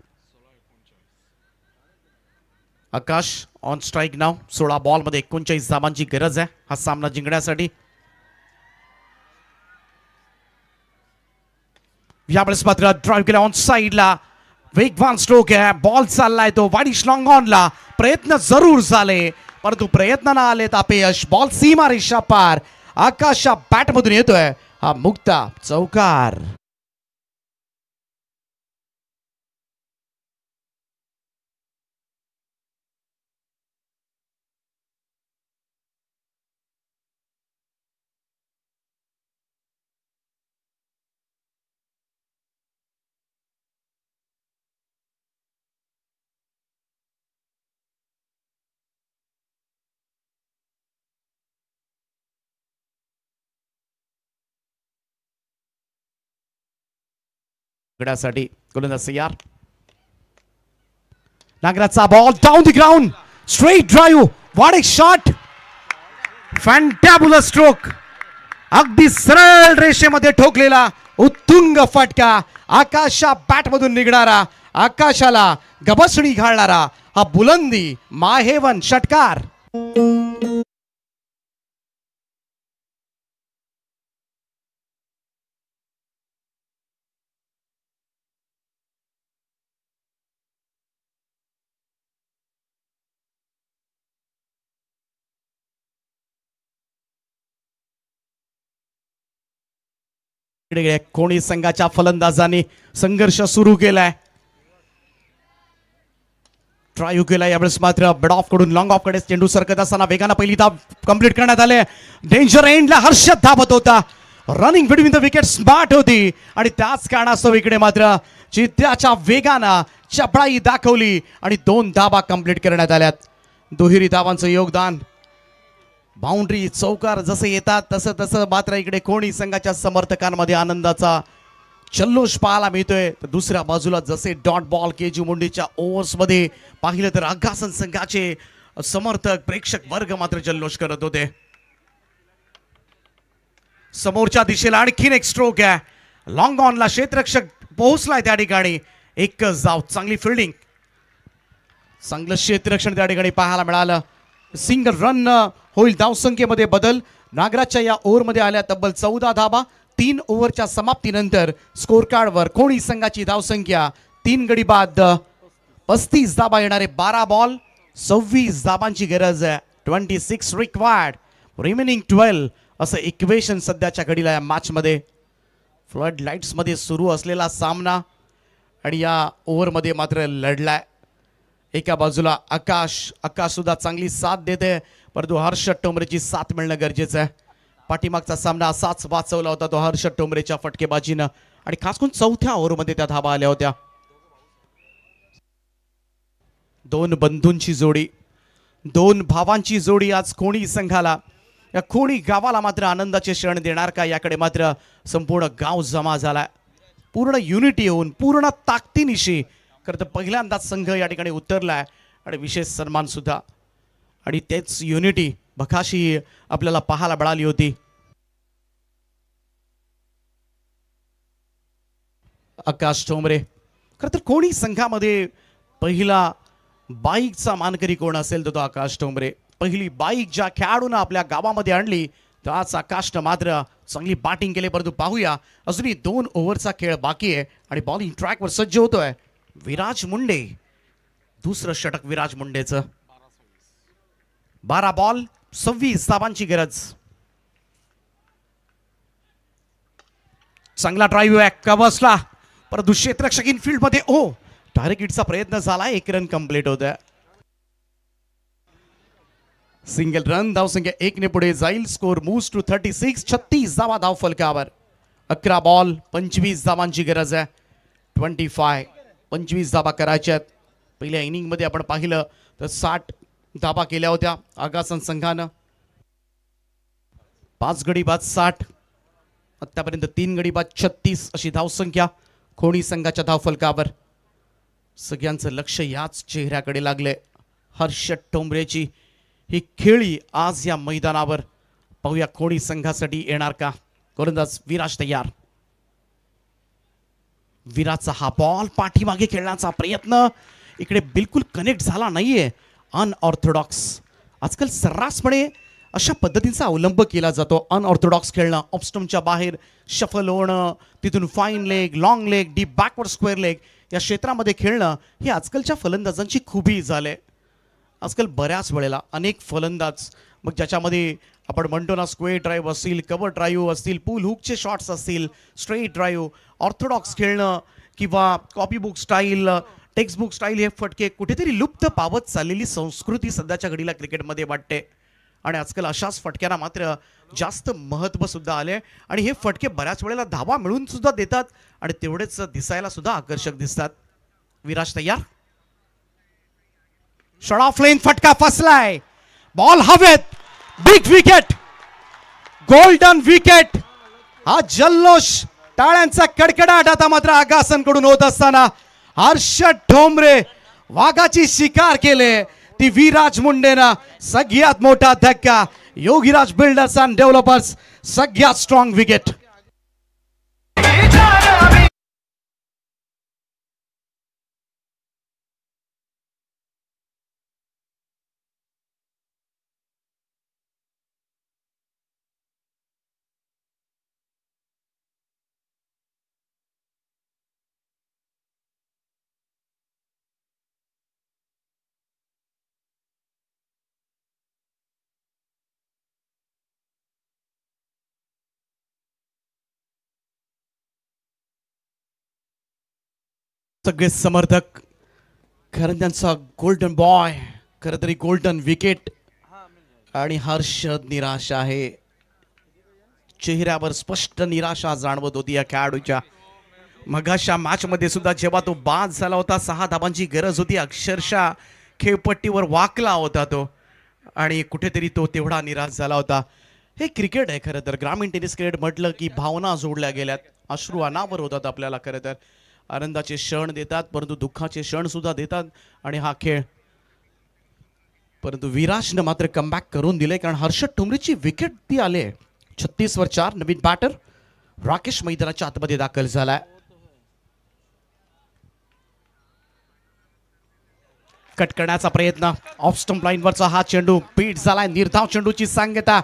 आकाश ऑन स्ट्राइक नाव. 16 बॉलमध्ये 39 धावांची गरज आहे हा सामना जिंकण्यासाठी. यावेळेस मात्र ड्राइव्ह केला ऑन साइडला, वेगवान स्ट्रोक आहे, बॉल चाललाय तो वाईश लॉंग ऑनला. प्रयत्न जरूर झाले परंतु प्रयत्न ना आले अपयश. बॉल सीमा रेषा पार. आकाशच्या बॅटमधून येतोय हा मुक्ता चौकार. गडासाठी गोलंदाज तयार. नागराजचा ball down the ground, straight drive, what a shot, fantabulous stroke. अगदी सरळ रेषेमध्ये ठोकलेला उत्तुंग फटका. आकाशच्या बॅटमधून निघणारा, आकाशाला गबसणी घालणारा हा बुलंदी माहेवन षटकार. कोणी संघाच्या फलंदाजांनी संघर्ष सुरू केलाय, ट्राय केला. यावेळेस मात्र मिड ऑफ कडून लॉंग ऑफ कडे चेंडू सरकत असताना वेगानं पहिली धाव कंप्लीट करण्यात आले. डेंजर एंडला हर्षद धावत होता. Running between the wicket smart होती आणि त्याच कारणास्तव इकडे मात्र चित्त्याच्या वेगानं चपळाई दाखवली आणि 2 धावा कंप्लीट करण्यात आल्यात. दुहेरी धावांचं योगदान. बाउंड्री चौकार जसे येतात तसं तसं मात्र इकडे कोणी संघाच्या समर्थकांमध्ये आनंदाचा जल्लोष पाहायला मिळतोय. तर दुसऱ्या बाजूला जसे डॉट बॉल केजी मुंडेच्या ओव्हर्स मध्ये पाहिलं तर आगासन संघाचे समर्थक प्रेक्षक वर्ग मात्र जल्लोष करत होते. समोरच्या दिशेला आणखीन एक स्ट्रोक आहे. लॉंग ऑनला क्षेत्ररक्षक पोहोचलाय त्या ठिकाणी. एकच धाव, चांगली फिल्डिंग, चांगलं क्षेत्ररक्षण त्या ठिकाणी पाहायला मिळालं. सिंगल रन होईल. धावसंख्येमध्ये बदल. नागराजच्या या ओव्हरमध्ये आल्या तब्बल 14 धावा. 3 ओव्हरच्या समाप्तीनंतर स्कोर कार्डवर कोणी संघाची धावसंख्या 3 गडी बाद 35 धावा येणारे 12 बॉल 26 धावांची गरज आहे. 26 रिक्वायर्ड, रिमेनिंग 12 असं इक्वेशन सध्याच्या घडीला या मॅच मध्ये. फ्लड लाईट्स मध्ये सुरू असलेला सामना आणि या ओव्हरमध्ये मात्र लढलाय. एका बाजूला आकाश सुद्धा चांगली साथ देते परंतु हर्षद ठोंबरेची साथ मिळणं गरजेचं आहे. पाठीमागचा सामना असाच वाचवला होता तो हर्षद ठोंबरेच्या फटकेबाजीनं आणि खास करून 4थ्या ओव्हरमध्ये त्या धावा आल्या होत्या. 2 बंधूंची जोडी, 2 भावांची जोडी आज कोणी संघाला, या कोणी गावाला मात्र आनंदाचे क्षण देणार का याकडे मात्र संपूर्ण गाव जमा झालाय. पूर्ण युनिटी होऊन पूर्ण ताकदीनिशी खरं तर पहिल्यांदाच संघ या ठिकाणी उतरलाय आणि विशेष सन्मान सुद्धा. आणि तेच युनिटी बखाशी आपल्याला पाहायला मिळाली होती. आकाश ठोंबरे खरं तर कोणी संघामध्ये पहिला बाईकचा मानकरी कोण असेल तर तो आकाश ठोंबरे. पहिली बाईक ज्या खेळाडूनं आपल्या गावामध्ये आणली त्याच आकाशनं मात्र चांगली बॅटिंग केली. परंतु पाहूया अजूनही 2 ओव्हरचा खेळ बाकी आहे आणि बॉलिंग ट्रॅकवर सज्ज होतोय विराज मुंडे. दुसरं षटक विराज मुंडेचं. 12 बॉल 26 धावांची गरज. चांगला ड्राईव्ह आहे कवसला, परंतु क्षेत्ररक्षक इनफिल्ड मध्ये डायरेक्ट हिटचा प्रयत्न झाला. 1 रन कंप्लीट होत आहे. सिंगल रन, धावसंख्या 1 ने पुढे जाईल. Score moves to 36. 36 धावा धाव फलकावर. 11 बॉल 25 धावांची गरज आहे. 25 धावा करायच्या आहेत. पहिल्या इनिंग मध्ये आपण पाहिलं तर 60 धावा केल्या होत्या आगासन संघानं. 5 गडी बाद 60, आतापर्यंत 3 गडी बाद 36 अशी धावसंख्या खोणी संघाच्या धावफलकावर. सगळ्यांचं लक्ष याच चेहऱ्याकडे लागले. हर्षद ठोंबरेची ही खेळी आज या मैदानावर. पाहूया खोणी संघासाठी येणार का. गोलंदाज विराज तयार. विराजचा हा बॉल पाठीमागे खेळण्याचा प्रयत्न इकडे बिलकुल कनेक्ट झाला नाहीये. अनऑर्थोडॉक्स आजकाल सर्रासपणे अशा पद्धतीचा अवलंब केला जातो. अनऑर्थोडॉक्स खेळणं, ऑफस्टमच्या बाहेर शफल होणं, तिथून fine leg, long leg, deep backward square leg या क्षेत्रामध्ये खेळणं हे आजकालच्या फलंदाजांची खूबी झाले. आजकाल बऱ्याच वेळेला अनेक फलंदाज मग ज्याच्यामध्ये आपण म्हणतो ना स्क्वेअर ड्राईव्ह असतील, कव्हर ड्राईव्ह असतील, पूल हुकचे शॉट्स असतील, स्ट्रेट ड्राईव्ह, ऑर्थोडॉक्स खेळणं किंवा copy book style, text book style हे फटके कुठेतरी लुप्त पावत चाललेली संस्कृती सध्याच्या घडीला क्रिकेटमध्ये वाटते. आणि आजकाल अशाच फटक्यांना मात्र जास्त महत्त्व सुद्धा आले आणि हे फटके बऱ्याच वेळेला धावा मिळून सुद्धा देतात आणि तेवढेच दिसायला सुद्धा आकर्षक दिसतात. विराज तयार. शॉट ऑफ लेन, फटका फसलाय. बॉल हवेत. Big wicket, golden wicket. हा जल्लोष, टाळ्यांचा कडकडाट आता मात्र आगासनकडून होत असताना हर्षद ठोंबरे वाघाची शिकार केले. ती विराज मुंडेना सगळ्यात मोठा धक्का. योगीराज बिल्डर्स अँड डेव्हलपर्स सगळ्यात स्ट्रॉंग विकेट. सगळे समर्थक खरं त्यांचा गोल्डन बॉय, खरं तरी गोल्डन विकेट. आणि हर्षद निराश आहे. चेहऱ्यावर स्पष्ट निराशा जाणवत होती या खेळाडूच्या. मगाशा मॅच मध्ये सुद्धा जेव्हा तो बाद झाला होता, 6 धावांची गरज होती, अक्षरशः खेळपट्टीवर वाकला होता तो आणि कुठेतरी तो तेवढा निराश झाला होता. हे क्रिकेट आहे खरं तर. ग्रामीण टेनिस क्रिकेट म्हटलं की भावना जोडल्या गेल्यात. अश्रू अनावर होतात आपल्याला. खरं तर आनंदाचे क्षण देतात परंतु दुःखाचे क्षण सुद्धा देतात आणि हा खेळ. परंतु विराजनं मात्र कमबॅक करून दिले कारण हर्षद ठोंबरेची विकेट ती आले. 36 वर 4. नवीन बॅटर राकेश मैदानाच्या आतमध्ये दाखल झालाय. कट करण्याचा प्रयत्न, ऑफ स्टंप लाईन वरचा हा चेंडू बीट झालाय. निर्धाव चेंडूची सांगता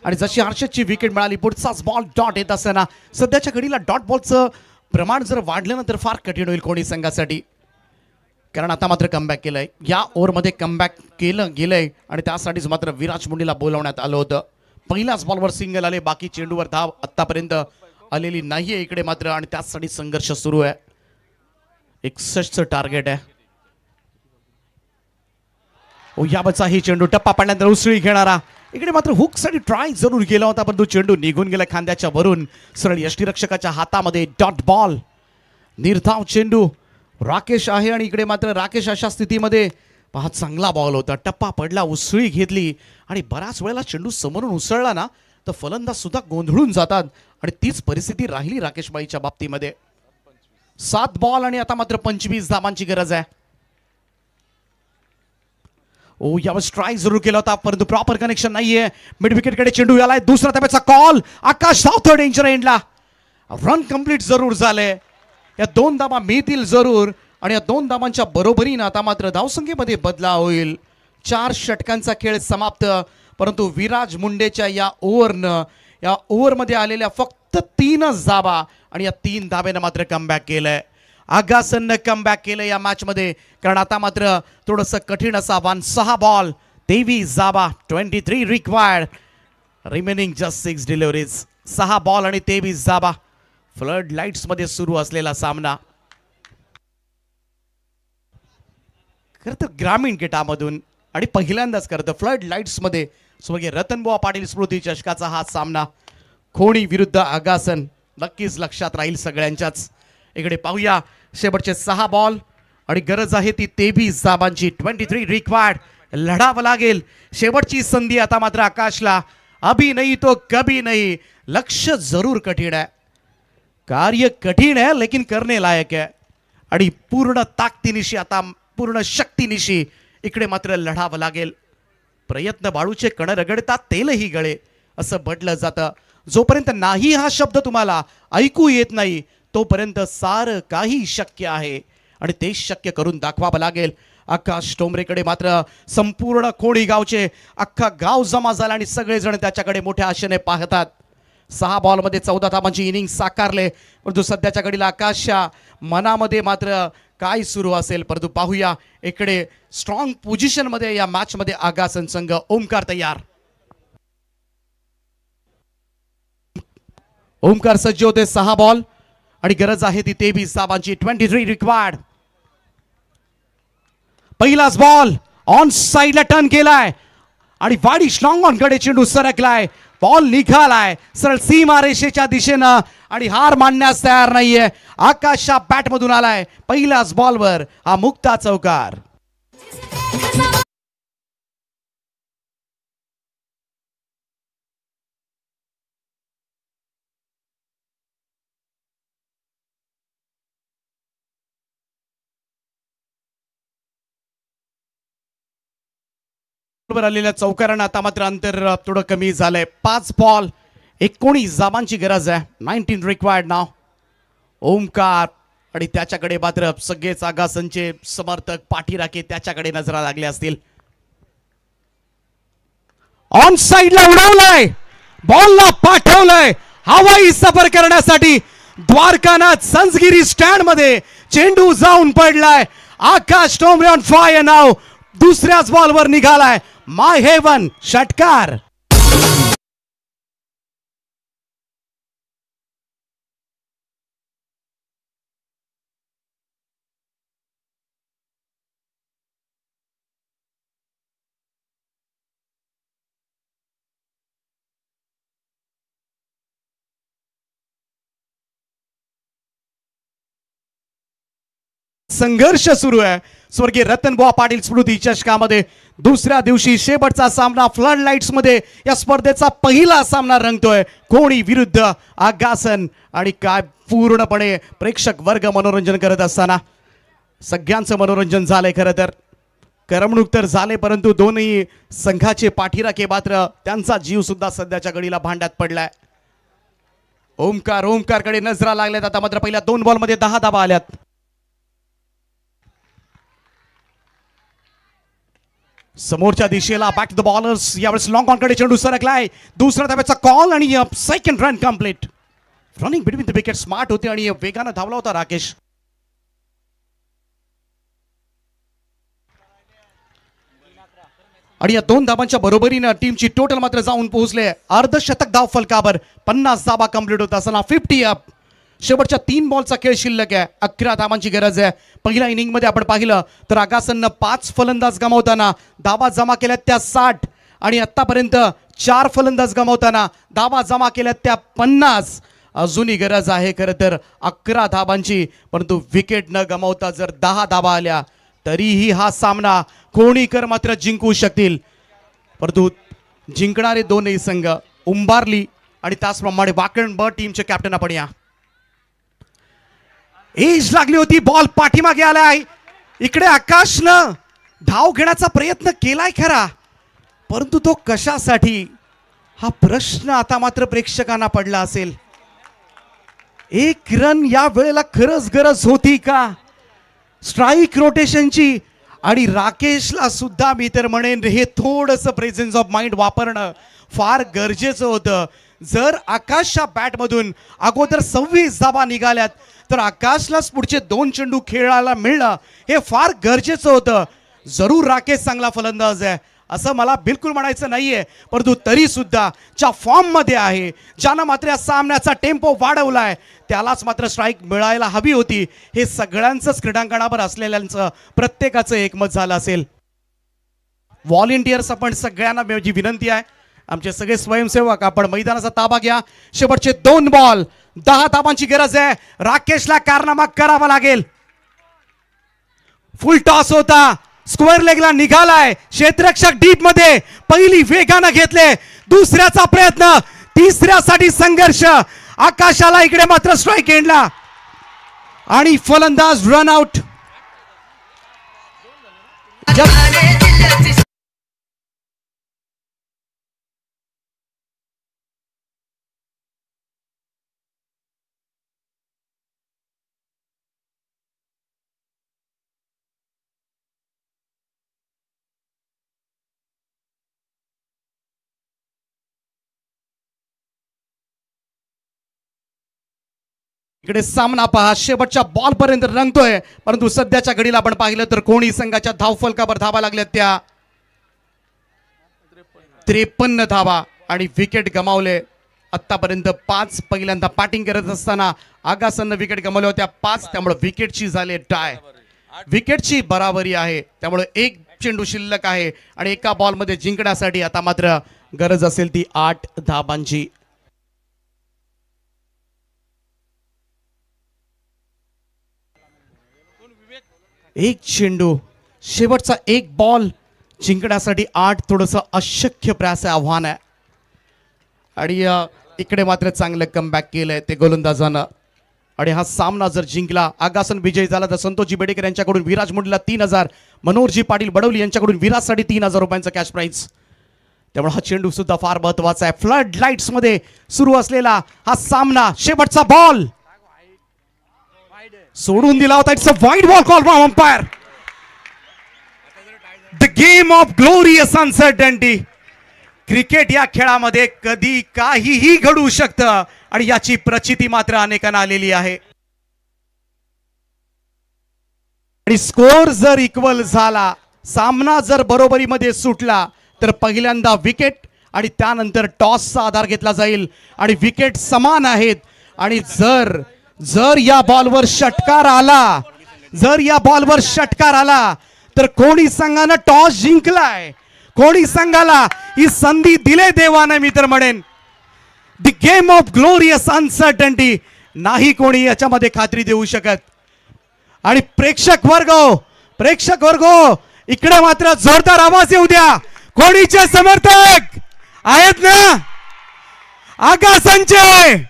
आणि जशी हर्षदची विकेट मिळाली पुढचाच बॉल डॉट येत असताना सध्याच्या घडीला डॉट बॉलचं प्रमाण जर वाढलं ना तर फार कठीण होईल कोणी संघासाठी. कारण आता मात्र कमबॅक केलंय. या ओव्हरमध्ये कमबॅक केलं गेलंय आणि त्यासाठीच मात्र विराज मुंडेला बोलावण्यात आलं होतं. पहिल्याच बॉलवर सिंगल आले. बाकी चेंडूवर धाव आतापर्यंत आलेली नाहीये इकडे मात्र आणि त्यासाठी संघर्ष सुरू आहे. 61चं टार्गेट आहे. यावरचा ही चेंडू टप्पा पडल्यानंतर उसळी घेणारा. इकडे मात्र हुकसाठी ट्राय जरूर केला होता परंतु चेंडू निघून गेला खांद्याच्या वरून. सरळ यष्टीरक्षकाच्या हातामध्ये डॉट बॉल. निर्धाव चेंडू. राकेश आहे आणि इकडे मात्र राकेश अशा स्थितीमध्ये पहा चांगला बॉल होता. टप्पा पडला, उसळी घेतली आणि बऱ्याच वेळेला चेंडू समोरून उसळला ना तर फलंदाज सुद्धा गोंधळून जातात आणि तीच परिस्थिती राहिली राकेशबाईच्या बाबतीमध्ये. 7 बॉल आणि आता मात्र 25 धावांची गरज आहे. यावर स्ट्राईक जरूर केला होता परंतु प्रॉपर कनेक्शन नाहीये. मिड विकेटकडे चेंडू आलाय. दुसरा धाब्याचा कॉल. आकाश धावतो डेंजर एंडला. रन कंप्लीट जरूर झाले. या 2 धावा मिळतील जरूर आणि या 2 धावांच्या बरोबरीनं आता मात्र धावसंख्येमध्ये बदलाव होईल. 4 षटकांचा खेळ समाप्त परंतु विराज मुंडेच्या या ओव्हरमध्ये आलेल्या फक्त 3च धावा आणि या 3 धाब्यानं मात्र कमबॅक केलंय. आगासननं कमबॅक केलं या मॅच मध्ये कारण आता मात्र थोडंसं कठीण असा 6 बॉल 23 धाबा, 23 required, remaining just 6 deliveries. 6 ball आणि 23 धाबा. फ्लड लाईट्स मध्ये सुरू असलेला सामना. खरं तर ग्रामीण गटामधून आणि पहिल्यांदाच करतं फ्लड लाईट्स मध्ये स्वर्गीय रतनबुवा पाटील स्मृती चषकाचा हा सामना. खोणी विरुद्ध आगासन नक्कीच लक्षात राहील सगळ्यांच्याच. इकडे पाहूया शेवटचे 6 बॉल आणि गरज आहे ती 23 धाबांची. 23 रिक्वायर्ड. लढावं लागेल. शेवटची संधी आता मात्र आकाशला. अभी नहीं तो कभी नहीं. लक्ष्य जरूर कठीण आहे, कार्य कठीण है लेकिन करने लायक है. आणि पूर्ण ताकदीनिशी आता पूर्ण शक्तीनिशी इकडे मात्र लढावं लागेल. प्रयत्न बाळूचे कण रगडतात तेलही गळे असं म्हटलं जातं. जोपर्यंत नाही हा शब्द तुम्हाला ऐकू येत नाही तोपर्यंत सारं काही शक्य आहे आणि ते शक्य करून दाखवावं लागेल. आकाश टोंबरेकडे मात्र संपूर्ण खोडी गावचे अख्खा गाव जमा झाला आणि सगळेजण त्याच्याकडे मोठ्या आशेने पाहतात. 6 बॉलमध्ये 14 धाबांची इनिंग साकारले. परंतु सध्याच्या घडीला आकाशच्या मनामध्ये मात्र काय सुरू असेल परंतु पाहूया. इकडे स्ट्रॉंग पोझिशन मध्ये या मॅच मध्ये आगासन संघ. ओमकार तयार. ओमकार सज्ज होते. 6 बॉल आणि गरज आहे ती 23 धाबांची. 23 रिक्वायर्ड. पहिलाच बॉल ऑन साइडला टर्न केलाय आणि वाडी स्ट्रॉंग ऑन कडे चेंडू सरकलाय. बॉल निघालाय सरळ सीमा रेषेच्या दिशेनं आणि हार मानण्यास तयार नाहीये. आकाशच्या बॅट मधून आलाय पहिल्याच बॉलवर हा मुक्ता चौकार. आलेल्या चौकारानं आता मात्र अंतर थोडं कमी झालंय. 5 बॉल 19 धाबांची गरज आहे. 19 रिक्वायर्ड नाव. ओमकार आणि त्याच्याकडे मात्र सगळेच आगासनचे समर्थक पाठीराखे त्याच्याकडे नजरा लागले असतील. ऑन साइडला उडवलाय. बॉलला पाठवलंय हवाई सफर करण्यासाठी. द्वारकानाथ संसगिरी स्टँड मध्ये चेंडू जाऊन पडलाय. आकाश टोंबरे ऑन फायर नाव. दुसऱ्याच बॉलवर निघालाय. माय हेवन षटकार. संघर्ष सुरू आहे स्वर्गीय रतनबुवा पाटील स्मृती चषकामध्ये. दुसऱ्या दिवशी शेवटचा सामना फ्लड लाईट्स मध्ये या स्पर्धेचा पहिला सामना रंगतोय. कोणी विरुद्ध आगासन आणि काय पूर्णपणे प्रेक्षक वर्ग मनोरंजन करत असताना सगळ्यांचं मनोरंजन झालंय. खरं तर करमणूक तर झाले परंतु दोन्ही संघाचे पाठीराखे मात्र त्यांचा जीव सुद्धा सध्याच्या घडीला भांड्यात पडलाय. ओमकारकडे नजरा लागल्यात. आता मात्र पहिल्या 2 बॉलमध्ये 10 धाबा आल्यात. समोरच्या दिशेला बॅक टू द बॉलर्स. यावेळेस लॉंग ऑन कडे चेंडू सरकलाय. दुसऱ्या धाब्याचा कॉल आणि second run complete. Running between the wicket smart होते आणि वेगानं धावला होता राकेश. आणि या 2 धाबांच्या बरोबरीनं टीमची टोटल मात्र जाऊन पोहोचले अर्धशतक धाव फलकावर. 50 धाबा कंप्लीट होत असताना 50 अप. शेवटच्या 3 बॉलचा खेळ शिल्लक आहे. 11 धाबांची गरज आहे. पहिल्या इनिंग मध्ये आपण पाहिलं तर आगासननं 5 फलंदाज गमावताना धाबा जमा केल्यात त्या 60 आणि आतापर्यंत 4 फलंदाज गमावताना धाबा जमा केल्यात त्या 50. अजूनही गरज आहे खरं तर 11 धाबांची. परंतु विकेट न गमावता जर 10 धाबा आल्या तरीही हा सामना कोणीकर मात्र जिंकू शकतील. परंतु जिंकणारे दोनही संघ उंबारली आणि त्याचप्रमाणे वाकण ब टीमचे कॅप्टन आपण या. एज लागली होती. बॉल पाठीमागे आलाय. इकडे आकाशनं धाव घेण्याचा प्रयत्न केलाय खरा परंतु तो कशासाठी हा प्रश्न आता मात्र प्रेक्षकांना पडला असेल. 1 रन या वेळेला खरंच गरज होती का स्ट्राईक रोटेशनची. आणि राकेशला सुद्धा मी तर म्हणेन हे थोडंसं प्रेझेन्स ऑफ माइंड वापरणं फार गरजेचं होतं. जर आकाशच्या बॅटमधून अगोदर 26 धाबा निघाल्यात तर आकाशलाच पुढचे 2 चेंडू खेळायला मिळणं हे फार गरजेचं होतं. जरूर राकेश चांगला फलंदाज आहे. असं मला बिलकुल म्हणायचं नाहीये, परंतु तरी सुद्धा ज्या फॉर्म मध्ये आहे, ज्यानं मात्र या सामन्याचा टेम्पो वाढवलाय, त्यालाच मात्र स्ट्राईक मिळायला हवी होती. हे सगळ्यांचंच क्रीडांगणावर असलेल्यांचं प्रत्येकाचं एकमत झालं असेल. व्हॉलेंटियर्स आपण सगळ्यांना माझी विनंती आहे, आमचे सगळे स्वयंसेवक आपण मैदानाचा ताबा घ्या. शेवटचे 2 बॉल, 10 धावांची गरज आहे. राकेशला कारनामा करावा लागेल. फुल टॉस होता, स्क्वेअर लेगला निघालाय, क्षेत्ररक्षक डीप मध्ये पहिली वेगानं घेतले, दुसऱ्याचा प्रयत्न, तिसऱ्यासाठी संघर्ष. आकाशाला इकडे मात्र स्ट्राईक एंडला आणि फलंदाज रन आउट. इकडे सामना पहा, शेवटच्या बॉल पर्यंत रंगतोय, परंतु सध्याच्या घडीला आपण पाहिलं तर कोणी संघाच्या धावफलकावर धावा लागल्या त्या 53 धावा आणि विकेट गमावले. आतापर्यंत 5 पहिल्यांदा बॅटिंग करत असताना आगासनं विकेट गमावल्या होत्या 5, त्यामुळे विकेटची झाले टाय, विकेटची बराबरी आहे. त्यामुळे एक चेंडू शिल्लक आहे आणि एका बॉलमध्ये जिंकण्यासाठी आता मात्र गरज असेल ती 8 धाबांची. एक चेंडू, शेवटचा एक बॉल जिंकण्यासाठी 8 थोडंसं अशक्य प्रयास आहे, आव्हान आहे. आणि इकडे मात्र चांगलं कमबॅक केलंय ते गोलंदाजानं. आणि हा सामना जर जिंकला, आगासन विजयी झाला तर संतोषजी बेडेकर यांच्याकडून विराज मुंडेला 3000, मनोहरजी पाटील बडवली यांच्याकडून विराजसाठी 3000 रुपयांचा कॅश प्राइज. त्यामुळे हा चेंडू सुद्धा फार महत्वाचा आहे. फ्लड लाईट्स मध्ये सुरू असलेला हा सामना, शेवटचा बॉल सोडून दिला होता. It's a wide ball call from umpire. The game of glorious uncertainty. Cricket या खेळामध्ये कधी काहीही घडू शकतं आणि याची प्रचिती मात्र अनेकांना आलेली आहे. आणि स्कोर जर इक्वल झाला, सामना जर बरोबरीमध्ये सुटला तर पहिल्यांदा विकेट आणि त्यानंतर टॉसचा आधार घेतला जाईल आणि विकेट समान आहेत. आणि जर या बॉलवर षटकार आला, जर या बॉलवर षटकार आला तर कोणी संघानं टॉस जिंकलाय, कोणी संघाला ही संधी दिले देवाने, मी तर म्हणेन the game of glorious uncertainty. नाही कोणी याच्यामध्ये खात्री देऊ शकत. आणि प्रेक्षक वर्ग इकडे मात्र जोरदार आवाज येऊ द्या. कोणीचे समर्थक आहेत ना? आगासनचे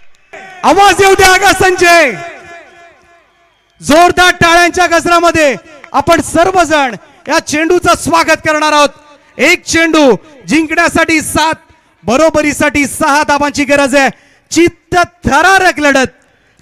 आवाज येऊ द्या, आगासनचे. जोरदार टाळ्यांच्या गजरामध्ये आपण सर्वजण या चेंडूचं स्वागत करणार आहोत. एक चेंडू जिंकण्यासाठी 7, बरोबरीसाठी 6 धावांची गरज आहे. चित्त थरारक लढत.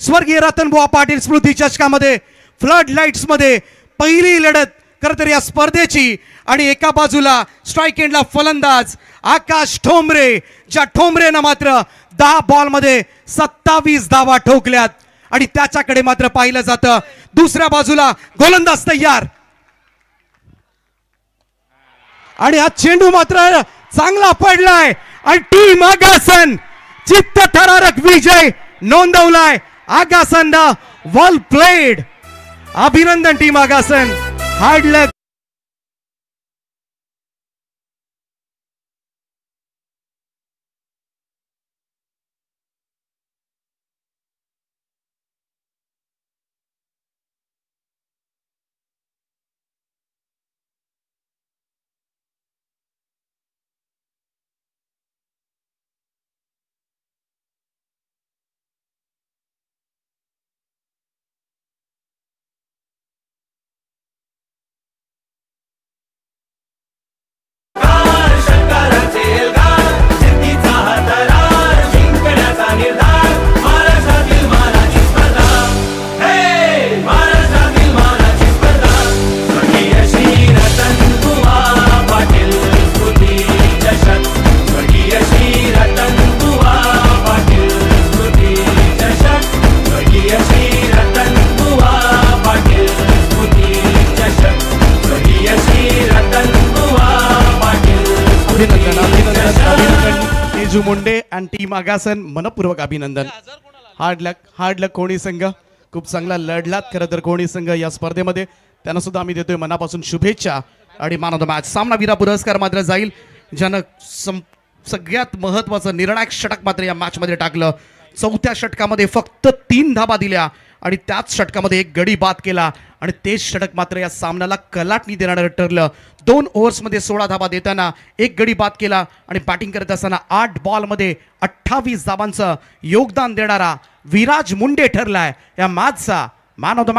स्वर्गीय रतनबुवा पाटील स्मृती चषकामध्ये फ्लड लाईट्स मध्ये पहिली लढत खरं तर या स्पर्धेची. आणि एका बाजूला स्ट्राईक एंडला फलंदाज आकाश ठोंबरे, ज्या ठोंबरेनं मात्र 10 बॉल मध्ये 27 धावा ठोकल्यात आणि त्याच्याकडे मात्र पाहिलं जातं. दुसऱ्या बाजूला गोलंदाज तयार आणि हा चेंडू मात्र चांगला पडलाय आणि टीम आगासन चित्त थरारक विजय नोंदवलाय. Agasan well played. अभिनंदन team Agasan. Hard luck. Teju Munde and team Agasan मनपूर्वक अभिनंदन. हार्ड लक कोणी संघ, खूप चांगला लढलात खरं तर कोणी संघ या स्पर्धेमध्ये, त्यांना सुद्धा आम्ही देतोय मनापासून शुभेच्छा. आणि मॅन ऑफ द मॅच सामनावीरा पुरस्कार मात्र जाईल ज्यानं सगळ्यात महत्वाचं निर्णायक षटक मात्र या मॅच मध्ये टाकलं. चौथ्या षटकामध्ये फक्त 3 धाबा दिल्या आणि त्याच षटकामध्ये एक गडी बाद केला आणि तेच षटक मात्र या सामन्याला कलाटणी देणारं ठरलं. 2 ओव्हर्समध्ये 16 धाबा देताना एक गडी बाद केला आणि बॅटिंग करत असताना 8 बॉलमध्ये 28 धाबांचं योगदान देणारा विराज मुंडे ठरलाय या मॅचचा मॅन ऑफ द